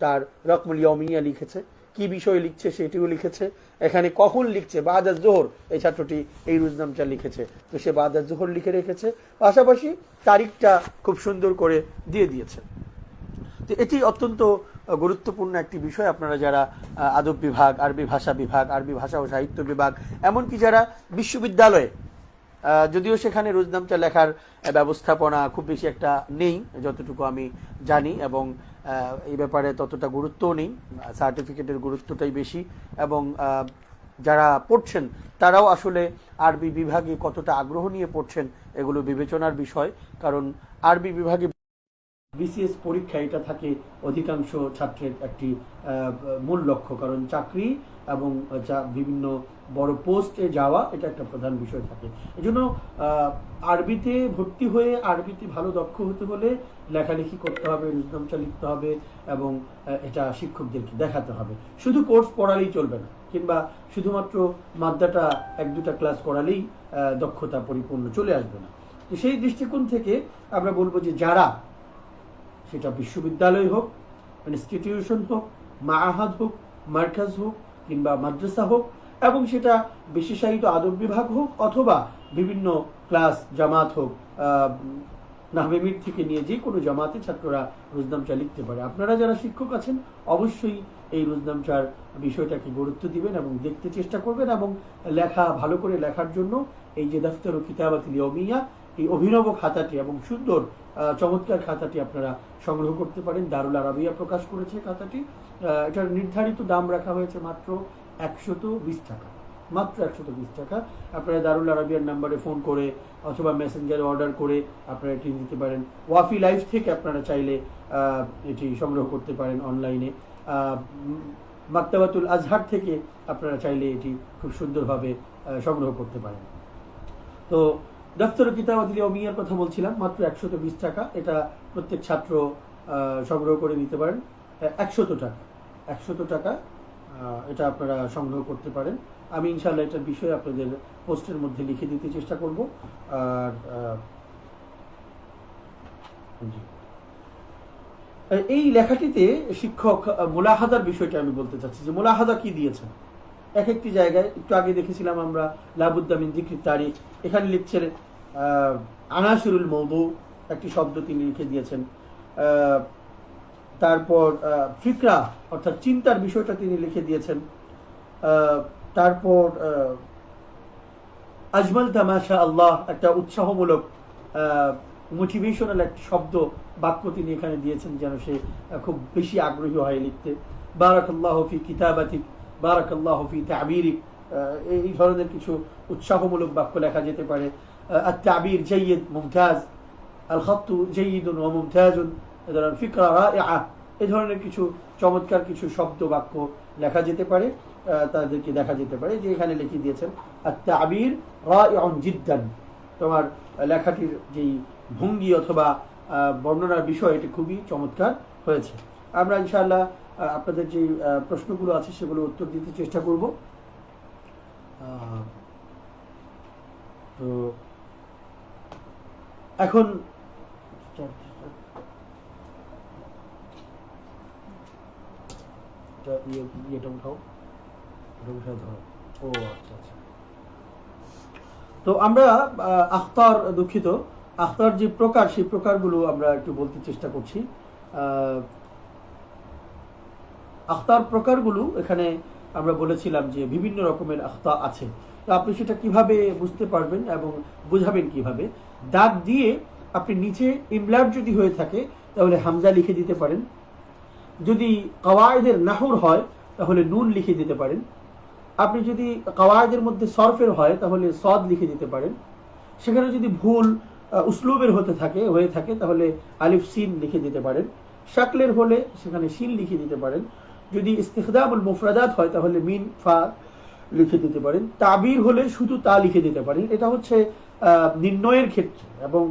তার রকমুল ইয়ৌমিয়া লিখেছে, কি বিষয় লিখছে সেটিও লিখেছে, এখানে কখন লিখছে বাদাজ জোহর, এই ছাত্রটি এই রুজনামচা লিখেছে, তো সে বাদাজ জোহর লিখে রেখেছে, পাশাপাশি তারিখটা খুব সুন্দর করে দিয়ে দিয়েছে। তো এটি অত্যন্ত গুরুত্বপূর্ণ একটি বিষয়। আপনারা যারা আদব বিভাগ, আরবি ভাষা বিভাগ, আরবি ভাষা ও সাহিত্য বিভাগ, এমনকি যারা বিশ্ববিদ্যালয়ে, যদিও সেখানে রুজনামচা লেখার ব্যবস্থাপনা খুব বেশি একটা নেই যতটুকু আমি জানি, এবং এই ব্যাপারে ততটা গুরুত্বও নেই, সার্টিফিকেটের গুরুত্বটাই বেশি, এবং যারা পড়ছেন তারাও আসলে আরবি বিভাগে কতটা আগ্রহ নিয়ে পড়ছেন এগুলো বিবেচনার বিষয়। কারণ আরবি বিভাগে বিসিএস পরীক্ষা এটা থাকে অধিকাংশ ছাত্রের একটি মূল লক্ষ্য, কারণ চাকরি এবং বিভিন্ন বড় পোস্টে যাওয়া এটা একটা প্রধান বিষয় থাকে। এজন্য আরবিতে ভর্তি হয়ে আরবিতে ভালো দক্ষ হতে হলে লেখালেখি করতে হবে, রুজনামচা লিখতে হবে এবং এটা শিক্ষকদেরকে দেখাতে হবে। শুধু কোর্স পড়ালেই চলবে না, কিংবা শুধুমাত্র মাদ্রাটা 1-2টা ক্লাস করালেই দক্ষতা পরিপূর্ণ চলে আসবে না। তো সেই দৃষ্টিকোণ থেকে আমরা বলবো যে যারা, সেটা বিশ্ববিদ্যালয় হোক, ইনস্টিটিউশন হোক, মাআহাদ হোক, মার্কাজ হোক কিংবা মাদ্রাসা হোক, এবং সেটা বিশেষায়িত আদব বিভাগ হোক অথবা বিভিন্ন ক্লাস জামাত হোক, নাহমিমির থেকে নিয়ে যে কোনো জামাতে ছাত্ররা রুজনামচা লিখতে পারে। আপনারা যারা শিক্ষক আছেন অবশ্যই এই রুজনামচার বিষয়টাকে গুরুত্ব দিবেন এবং দেখতে চেষ্টা করবেন, এবং লেখা ভালো করে লেখার জন্য এই যে দফতর ও কিতাবাতুল ইয়মিয়া, এই অভিনব খাতাটি এবং সুন্দর চমৎকার খাতাটি আপনারা সংগ্রহ করতে পারেন। দারুল আরাবিয়া প্রকাশ করেছে খাতাটি। এটার নির্ধারিত দাম রাখা হয়েছে মাত্র 120 টাকা, মাত্র 120 টাকা। আপনারা দারুল আরাবিয়ার নাম্বারে ফোন করে অথবা মেসেঞ্জারে অর্ডার করে আপনারা এটি নিতে পারেন। ওয়াফি লাইফ থেকে আপনারা চাইলে এটি সংগ্রহ করতে পারেন অনলাইনে। মাকতাবাতুল আজহার থেকে আপনারা চাইলে এটি খুব সুন্দরভাবে সংগ্রহ করতে পারেন। তো দফতর কিতাবাতুল ইয়মিয়ার কথা বলছিলাম, মাত্র 120 টাকা। এটা প্রত্যেক ছাত্র সংগ্রহ করে নিতে পারেন। 100 টাকা, 100 টাকা এটা আপনারা সংগ্রহ করতে পারেন। আমি ইনশাআল্লাহ এটার বিষয়ে আপনাদের পোস্টের মধ্যে লিখে দিতে চেষ্টা করব। আর এই লেখাটিতে শিক্ষক মুলাহাদার বিষয়টা আমি বলতে চাচ্ছি যে মুলাহাদা কি দিয়েছেন। এক একটি জায়গায় একটু আগে দেখেছিলাম আমরা লাবুদ্দা মিন যিকরি তারিখ, এখানে লিখছেন আনাসিরুল মওদু, একটি শব্দ তিনি লিখে দিয়েছেন। তারপর ফিকরা অর্থাৎ চিন্তার বিষয়টা তিনি লিখে দিয়েছেন। তারপর আজমাল তামাশা আল্লাহ, একটা উৎসাহমূলক মোটিভেশনাল একটি শব্দ বাক্য তিনি এখানে দিয়েছেন, যেন সে খুব বেশি আগ্রহী হয় লিখতে। বারাকাল্লাহু ফি কিতাবাতিক, বারাকাল্লাহু ফি তা'বীরিক, এই ধরনের কিছু উৎসাহমূলক বাক্য লেখা যেতে পারে। আত-তা'বীর জাইয়িদ মুমতাজ, আল খাত্তু জাইয়িদুন ওয়া মুমতাজুন, এই ধরনের ফিকরা রাইআ, এই ধরনের কিছু চমৎকার কিছু শব্দ বাক্য লেখা যেতে পারে। তাদেরকে দেখা যেতে পারে যে এখানে লিখে দিয়েছেন আত-তা'বীর রাইউন জিদ্দান, তোমার লেখাটির যেই ভঙ্গি অথবা বর্ণনার বিষয় এটি খুবই চমৎকার হয়েছে। আমরা ইনশাআল্লাহ আপনাদের যে প্রশ্নগুলো আছে সেগুলো উত্তর দিতে চেষ্টা করব। তো এখন ইয়েটা উঠাও, উঠায় ধরো। ও আচ্ছা আচ্ছা। তো আমরা আখতার, দুঃখিত, আখতার যে প্রকার সেই প্রকারগুলো আমরা একটু বলতে চেষ্টা করছি। আখতার প্রকারগুলো এখানে আমরা বলেছিলাম যে বিভিন্ন রকমের আখতা আছে। তো আপনি সেটা কিভাবে বুঝতে পারবেন এবং বোঝাবেন কিভাবে? দাগ দিয়ে আপনি নিচে ইমলার যদি হয়ে থাকে তাহলে হামজা লিখে দিতে পারেন। যদি কওয়ায়েদের নাহর হয় তাহলে নুন লিখে দিতে পারেন। আপনি যদি কওয়ায়েদের মধ্যে সরফের হয় তাহলে সদ লিখে দিতে পারেন। সেখানে যদি ভুল উসলুবের হয়ে থাকে তাহলে আলিফ সিন লিখে দিতে পারেন। শাকলের হলে সেখানে সিন লিখে দিতে পারেন। যদি ইস্তিখদামুল মুফরাদাত হয় তাহলে মিন ফা লিখে দিতে পারেন। তাবির হলে শুধু তা লিখে দিতে পারেন। এটা হচ্ছে নির্ণয়ের ক্ষেত্রে এবং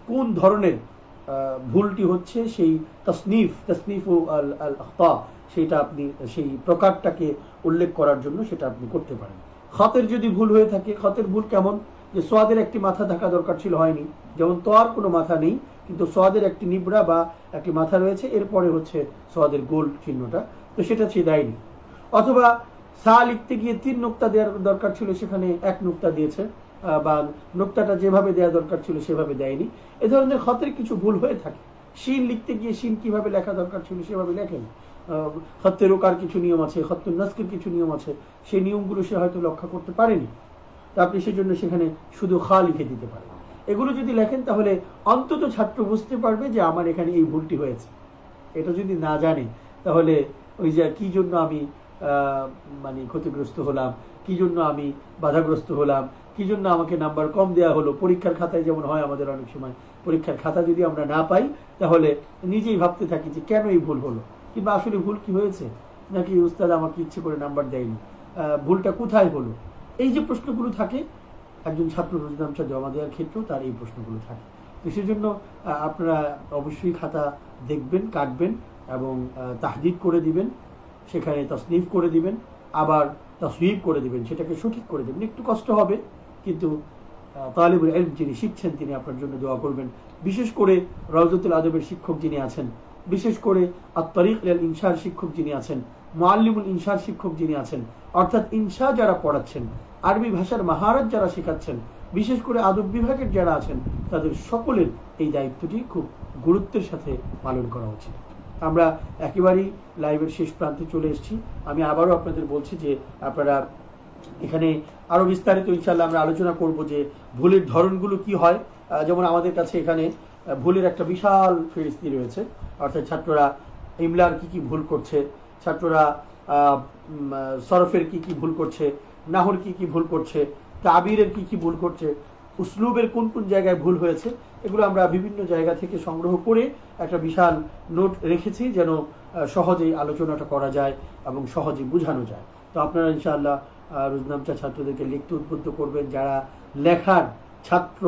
কোন ধরনের ভুলটি হচ্ছে সেই তসনিফু আল আখতা, সেটা আপনি সেই প্রকারটাকে উল্লেখ করার জন্য সেটা আপনি করতে পারেন। খতের যদি ভুল হয়ে থাকে, খতের ভুল কেমন, যে সোয়াদের একটি মাথা থাকা দরকার ছিল, হয়নি, যেমন তোয়ার কোনো মাথা নেই কিন্তু সোয়াদের একটি নিবড়া বা একটি মাথা রয়েছে, এরপরে হচ্ছে সোয়াদের গোল চিহ্নটা, তো সেটা সে দেয়নি। অথবা সা লিখতে গিয়ে 3 নোক্তা দেওয়ার দরকার ছিল, সেখানে 1 নোক্তা দিয়েছে, বা নোক্তাটা যেভাবে দেওয়া দরকার ছিল সেভাবে দেয়নি। এ ধরনের খতের কিছু ভুল হয়ে থাকে। শিন লিখতে গিয়ে শিন কিভাবে লেখা দরকার ছিল সেভাবে লেখেন। খত্তে রোকার কিছু নিয়ম আছে, খত্তুন নাস্কের কিছু নিয়ম আছে, সেই নিয়মগুলো সে হয়তো রক্ষা করতে পারেনি। তা আপনি সেজন্য সেখানে শুধু খা লিখে দিতে পারেন। এগুলো যদি লেখেন তাহলে অন্তত ছাত্র বুঝতে পারবে যে আমার এখানে এই ভুলটি হয়েছে। এটা যদি না জানে তাহলে ওই যে কি জন্য আমি মানে ক্ষতিগ্রস্ত হলাম, কি জন্য আমি বাধাগ্রস্ত হলাম, কি জন্য আমাকে নাম্বার কম দেওয়া হলো, পরীক্ষার খাতায় যেমন হয় আমাদের অনেক সময় পরীক্ষার খাতা যদি আমরা না পাই, তাহলে নিজেই ভাবতে থাকি যে কেন এই ভুল হলো, কিংবা আসলে ভুল কি হয়েছে, নাকি উস্তাদ আমাকে ইচ্ছে করে নাম্বার দেয়নি, ভুলটা কোথায় হলো। এই যে প্রশ্নগুলো থাকে, একজন ছাত্র রোজনামচা জমা দেওয়ার ক্ষেত্রেও তার এই প্রশ্নগুলো থাকে। তো সেজন্য আপনারা অবশ্যই খাতা দেখবেন, কাটবেন এবং তাহদিদ করে দিবেন, সেখানে তাসনিফ করে দিবেন, আবার তাসওয়ীব করে দিবেন, সেটাকে সঠিক করে দেবেন। একটু কষ্ট হবে, কিন্তু তালিবুল ইলম যিনি শিখছেন তিনি আপনার জন্য দোয়া করবেন। বিশেষ করে রওজাতুল আদবের শিক্ষক যিনি আছেন, বিশেষ করে আত-তারিক ইলাল ইনশার শিক্ষক যিনি আছেন, মুআল্লিমুল ইনশার শিক্ষক যিনি আছেন, অর্থাৎ ইনশা যারা পড়াচ্ছেন, আরবি ভাষার মাহারত যারা শেখাচ্ছেন, বিশেষ করে আদব বিভাগের যারা আছেন, তাদের সকলের এই দায়িত্বটি খুব গুরুত্বের সাথে পালন করা উচিত। আমরা একেবারেই লাইভের শেষ প্রান্তে চলে এসেছি। আমি আবারও আপনাদের বলছি যে আপনারা এখানে আরো বিস্তারিত ইনশাআল্লাহ আমরা আলোচনা করব যে ভুলের ধরনগুলো কি হয়। যেমন আমাদের কাছে এখানে ভুলের একটা বিশাল ফেরিস্তি রয়েছে, অর্থাৎ ছাত্ররা ইমলার কি কি ভুল করছে, ছাত্ররা সরফের কি কি ভুল করছে, নাহর কি কি ভুল করছে, তাবিরের কি কি ভুল করছে, উসলুবের কোন কোন জায়গায় ভুল হয়েছে, এগুলো আমরা বিভিন্ন জায়গা থেকে সংগ্রহ করে একটা বিশাল নোট রেখেছি, যেন সহজেই আলোচনাটা করা যায় এবং সহজেই বোঝানো যায়। তো আপনারা ইনশাআল্লাহ রোজনামচা ছাত্রদেরকে লিখতে উদ্বুদ্ধ করবেন। যারা লেখার ছাত্র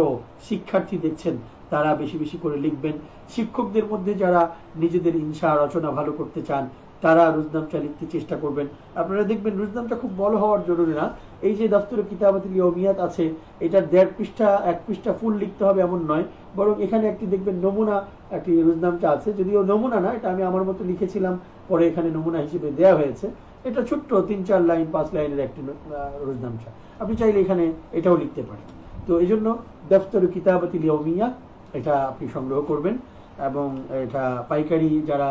শিক্ষার্থী দেখছেন, তারা বেশি বেশি করে লিখবেন। শিক্ষকদের মধ্যে যারা নিজেদের ইনশা রচনা ভালো করতে চান, তারা রোজনামচা লিখতে চেষ্টা করবেন। আপনারা দেখবেন রোজনামচা খুব বড় হওয়ার জরুরি না। এই যে দফতরে কিতাবাতুল ইয়মিয়াত আছে, এটা 1.5 পৃষ্ঠা 1 পৃষ্ঠা ফুল লিখতে হবে এমন নয়, বরং এখানে একটি দেখবেন নমুনা একটি রোজনামচা আছে, যদিও নমুনা না, এটা আমি আমার মতো লিখেছিলাম, পরে এখানে নমুনা হিসেবে দেওয়া হয়েছে। এটা ছোট্ট 3-4 লাইন 5 লাইনের একটি রোজনামচা, আপনি চাইলে এখানে এটাও লিখতে পারেন। তো এই জন্য দফতরে কিতাবাতুল ইয়মিয়াত এটা আপনি সংগ্রহ করবেন, এবং এটা পাইকারি যারা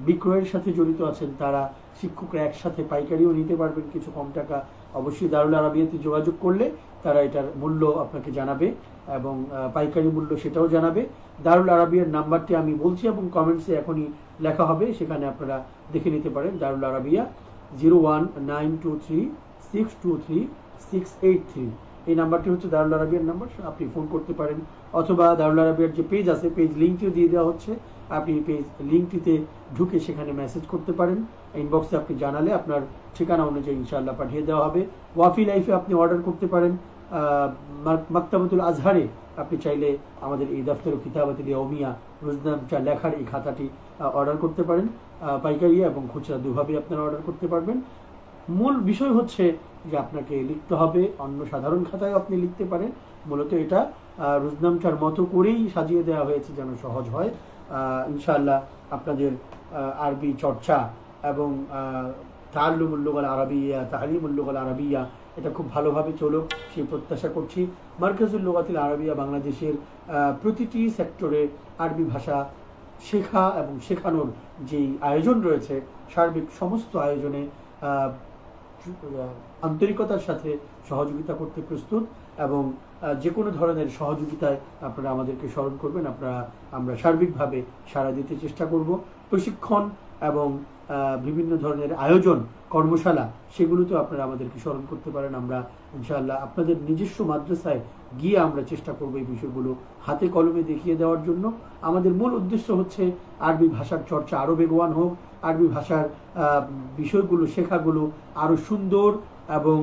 বিক্রয়ের সাথে জড়িত আছেন, তারা শিক্ষকরা একসাথে পাইকারিও নিতে পারবেন কিছু কম টাকা। অবশ্যই দারুল আরাবিয়াতে যোগাযোগ করলে তারা এটার মূল্য আপনাকে জানাবে, এবং পাইকারি মূল্য সেটাও জানাবে। দারুল আরাবিয়ার নাম্বারটি আমি বলছি এবং কমেন্টসে এখনই লেখা হবে, সেখানে আপনারা দেখে নিতে পারেন। দারুল আরাবিয়া 01923623683, এই নাম্বারটি হচ্ছে দারুল আরাবিয়ার নাম্বার, আপনি ফোন করতে পারেন। অথবা দারুল আরাবিয়ার যে পেজ আছে, পেজ লিঙ্কটিও দিয়ে দেওয়া হচ্ছে, আপনি পেজ লিঙ্কটিতে ঢুকে সেখানে মেসেজ করতে পারেন। ইনবক্সে আপনি জানালে আপনার ঠিকানা অনুযায়ী ইনশাআল্লাহ পাঠিয়ে দেওয়া হবে। ওয়াফি লাইফে আপনি অর্ডার করতে পারেন। মাকতাবাতুল আজহারে আপনি চাইলে আমাদের এই দফতর কিতাবাতুল ইয়মিয়া রোজনামচা লেখার এই খাতাটি অর্ডার করতে পারেন। পাইকারি এবং খুচরা দুভাবেই আপনারা অর্ডার করতে পারবেন। মূল বিষয় হচ্ছে যে আপনাকে লিখতে হবে, অন্য সাধারণ খাতায় আপনি লিখতে পারেন। মূলত এটা রোজনামচার মতো করেই সাজিয়ে দেওয়া হয়েছে যেন সহজ হয়। ইনশাআল্লাহ আপনাদের আরবি চর্চা এবং তাআল্লুমুল লুগাল আরাবিয়া, তা'লিমুল লুগাল আরাবিয়া এটা খুব ভালোভাবে চলুক সেই প্রত্যাশা করছি। মারকাজুল লুগাতিল আরাবিয়া বাংলাদেশের প্রতিটি সেক্টরে আরবি ভাষা শেখা এবং শেখানোর যেই আয়োজন রয়েছে, সার্বিক সমস্ত আয়োজনে আন্তরিকতার সাথে সহযোগিতা করতে প্রস্তুত, এবং যে কোনো ধরনের সহযোগিতায় আপনারা আমাদেরকে স্মরণ করবেন। আমরা সার্বিকভাবে সাড়া দিতে চেষ্টা করব। প্রশিক্ষণ এবং বিভিন্ন ধরনের আয়োজন, কর্মশালা, সেগুলোতেও আপনারা আমাদেরকে স্মরণ করতে পারেন। আমরা ইনশাআল্লাহ আপনাদের নিজস্ব মাদ্রাসায় গিয়ে আমরা চেষ্টা করব এই বিষয়গুলো হাতে কলমে দেখিয়ে দেওয়ার জন্য। আমাদের মূল উদ্দেশ্য হচ্ছে আরবি ভাষার চর্চা আরও বেগবান হোক, আরবি ভাষার বিষয়গুলো শেখাগুলো আরও সুন্দর, এবং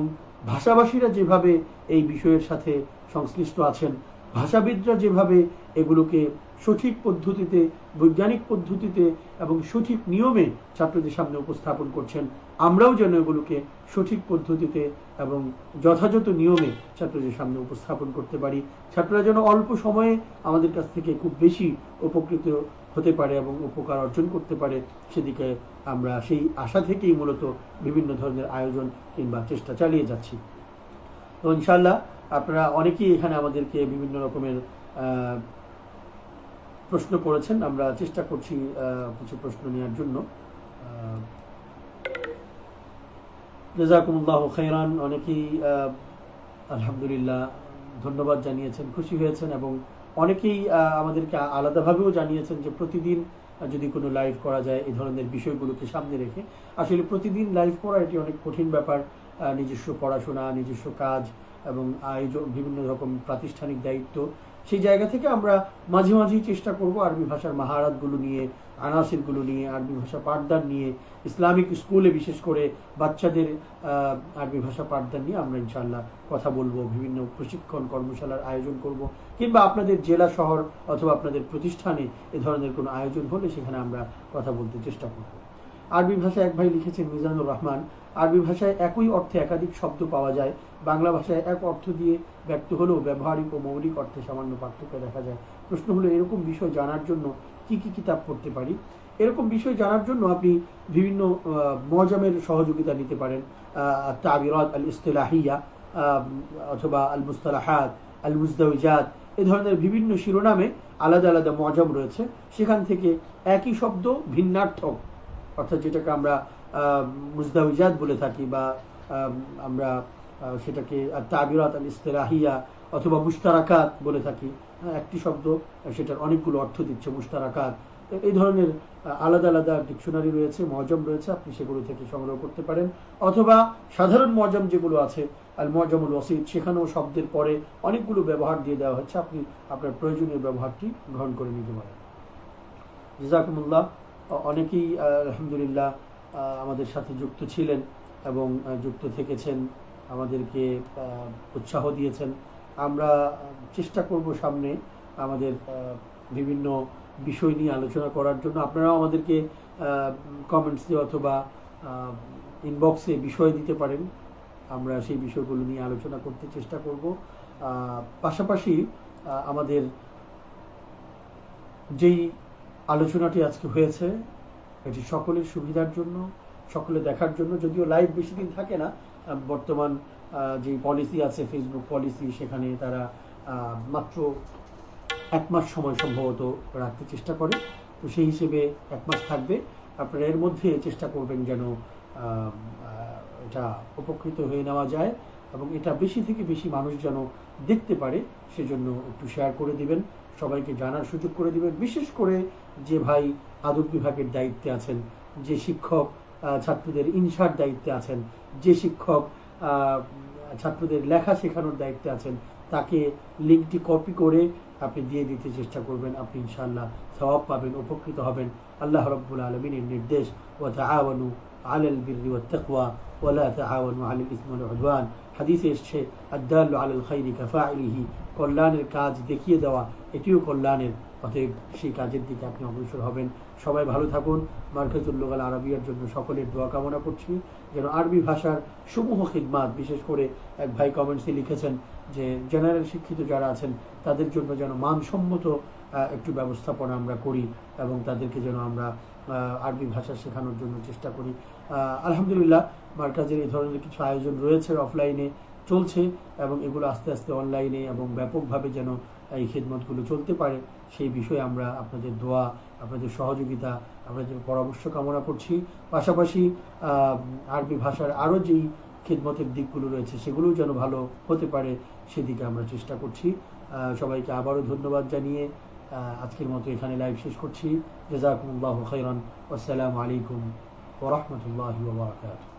ভাষাভাষীরা যেভাবে এই বিষয়ের সাথে সংশ্লিষ্ট আছেন, ভাষাবিদরা যেভাবে এগুলোকে সঠিক পদ্ধতিতে, বৈজ্ঞানিক পদ্ধতিতে এবং সঠিক নিয়মে ছাত্রদের সামনে উপস্থাপন করছেন, আমরাও যেন এগুলোকে সঠিক পদ্ধতিতে এবং যথাযথ নিয়মে ছাত্রদের সামনে উপস্থাপন করতে পারি। ছাত্ররা যেন অল্প সময়ে আমাদের কাছ থেকে খুব বেশি উপকৃত হতে পারে এবং উপকার অর্জন করতে পারে, সেদিকে আমরা সেই আশা থেকেই মূলত বিভিন্ন ধরনের আয়োজন কিংবা চেষ্টা চালিয়ে যাচ্ছি। তো ইনশাআল্লাহ আপনারা অনেকেই এখানে আমাদেরকে বিভিন্ন রকমের প্রশ্ন করেছেন, আমরা চেষ্টা করছি কিছু প্রশ্ন নেওয়ার জন্য। জাযাকুমুল্লাহু খাইরান। অনেকেই আলহামদুলিল্লাহ ধন্যবাদ জানিয়েছেন, খুশি হয়েছেন, এবং অনেকেই আমাদেরকে আলাদাভাবেও জানিয়েছেন যে প্রতিদিন যদি কোনো লাইভ করা যায় এই ধরনের বিষয়গুলোকে সামনে রেখে। আসলে প্রতিদিন লাইভ করা এটি অনেক কঠিন ব্যাপার। নিজস্ব পড়াশোনা, নিজস্ব কাজ এবং আয়োজন, বিভিন্ন রকম প্রাতিষ্ঠানিক দায়িত্ব, সেই জায়গা থেকে আমরা মাঝে মাঝেই চেষ্টা করব আরবি ভাষার মাহারাতগুলো নিয়ে, আনাসিরগুলো নিয়ে, আরবি ভাষা পাঠদান নিয়ে, ইসলামিক স্কুলে বিশেষ করে বাচ্চাদের আরবি ভাষা পাঠদান নিয়ে আমরা ইনশাআল্লাহ কথা বলবো। বিভিন্ন প্রশিক্ষণ কর্মশালার আয়োজন করব, কিংবা আপনাদের জেলা শহর অথবা আপনাদের প্রতিষ্ঠানে এ ধরনের কোনো আয়োজন হলে সেখানে আমরা কথা বলতে চেষ্টা করব। আরবি ভাষায় এক ভাই লিখেছেন মিজানুর রহমান, আরবি ভাষায় একই অর্থে একাধিক শব্দ পাওয়া যায়, বাংলা ভাষায় এক অর্থ দিয়ে ব্যক্ত হলেও ব্যবহারিক ও মৌলিক অর্থে সামান্য পার্থক্য দেখা যায়। প্রশ্ন হলো, এরকম বিষয় জানার জন্য কি কি কিতাব পড়তে পারি? এরকম বিষয় জানার জন্য আপনি বিভিন্ন মজামের সহযোগিতা নিতে পারেন। তাবিরাত আল ইসতিলাহিয়া অথবা আল মুস্তালাহাত, আল মুজদাওয়াজাত, এ ধরনের বিভিন্ন শিরোনামে আলাদা আলাদা মজাম রয়েছে। সেখান থেকে একই শব্দ ভিন্নার্থক, অর্থাৎ যেটাকে আমরা মুজদাওয়াজাত বলে থাকি, বা আমরা সেটাকে তাবিরাত আল ইসতিলাহিয়া অথবা মুশতারাকাত বলে থাকি। একটি শব্দ সেটার অনেকগুলো অর্থ দিচ্ছে, মুশতারাকাত। এই ধরনের আলাদা আলাদা ডিকশনারি রয়েছে, মজম রয়েছে, আপনি সেগুলো থেকে সংগ্রহ করতে পারেন। অথবা সাধারণ মজম যেগুলো আছে, আল মজমুল ওয়াসিত, সেখানেও শব্দের পরে অনেকগুলো ব্যবহার দিয়ে দেওয়া হচ্ছে, আপনি আপনার প্রয়োজনীয় ব্যবহারটি গ্রহণ করে নিতে পারেন। জাযাকুমুল্লাহ। অনেকেই আলহামদুলিল্লাহ আমাদের সাথে যুক্ত ছিলেন এবং যুক্ত থেকেছেন, আমাদেরকে উৎসাহ দিয়েছেন। আমরা চেষ্টা করব সামনে আমাদের বিভিন্ন বিষয় নিয়ে আলোচনা করার জন্য। আপনারাও আমাদেরকে কমেন্টস দিয়ে অথবা ইনবক্সে বিষয় দিতে পারেন, আমরা সেই বিষয়গুলো নিয়ে আলোচনা করতে চেষ্টা করব। পাশাপাশি আমাদের যেই আলোচনাটি আজকে হয়েছে এটি সকলের সুবিধার জন্য, সকলে দেখার জন্য। যদিও লাইভ বেশি দিন থাকে না, বর্তমান যে পলিসি আছে ফেসবুক পলিসি, সেখানে তারা মাত্র 1 মাস সময় সম্ভবত রাখতে চেষ্টা করে। তো সেই হিসেবে 1 মাস থাকবে। আপনারা এর মধ্যে চেষ্টা করবেন যেন এটা উপকৃত হয়ে নেওয়া যায় এবং এটা বেশি থেকে বেশি মানুষ যেন দেখতে পারে, সেজন্য একটু শেয়ার করে দিবেন, সবাইকে জানার সুযোগ করে দিবেন। বিশেষ করে যে ভাই আদব বিভাগের দায়িত্বে আছেন, যে শিক্ষক ছাত্রদের ইনসার দায়িত্বে আছেন, যে শিক্ষক ছাত্রদের লেখা শেখানোর দায়িত্বে আছেন, তাকে লিঙ্কটি কপি করে আপনি দিয়ে দিতে চেষ্টা করবেন। আপনি ইনশাআল্লাহ সওয়াব পাবেন, উপকৃত হবেন। আল্লাহ রাব্বুল আলামিনের নির্দেশ, ওয়া তাআওয়ানু আলাল বিররি ওয়াত তাকওয়া ওয়া লা তাআওয়ানু আলাল ইসমি ওয়াল উদওয়ান। হাদিসে এসেছে, আদ-দাল্লু আলাল খাইরি কাফাইলিহি, কল্যাণের কাজ দেখিয়ে দেওয়া এটিও কল্যাণের। অতএব সেই কাজের দিকে আপনি অগ্রসর হবেন। সবাই ভালো থাকুন। মারকাজুল লুগাল আরাবিয়ার জন্য সকলের দোয়া কামনা করছি, যেন আরবি ভাষার সমূহ খিদমাত, বিশেষ করে এক ভাই কমেন্টসে লিখেছেন যে জেনারেল শিক্ষিত যারা আছেন তাদের জন্য যেন মানসম্মত একটু ব্যবস্থাপনা আমরা করি এবং তাদেরকে যেন আমরা আরবি ভাষা শেখানোর জন্য চেষ্টা করি। আলহামদুলিল্লাহ মারকাজের এই ধরনের কিছু আয়োজন রয়েছে, অফলাইনে চলছে এবং এগুলো আস্তে আস্তে অনলাইনে এবং ব্যাপকভাবে যেন এই খিদমতগুলো চলতে পারে, সেই বিষয়ে আমরা আপনাদের দোয়া, আপনাদের সহযোগিতা, আপনাদের পরামর্শ কামনা করছি। পাশাপাশি আরবি ভাষার আরও যেই খিদমতের দিকগুলো রয়েছে সেগুলোও যেন ভালো হতে পারে, সেদিকে আমরা চেষ্টা করছি। সবাইকে আবারও ধন্যবাদ জানিয়ে আজকের মতো এখানে লাইভ শেষ করছি। জাযাকুমুল্লাহু খাইরান। আসসালামু আলাইকুম ওয়া রাহমাতুল্লাহি ওয়া বারাকাতুহু।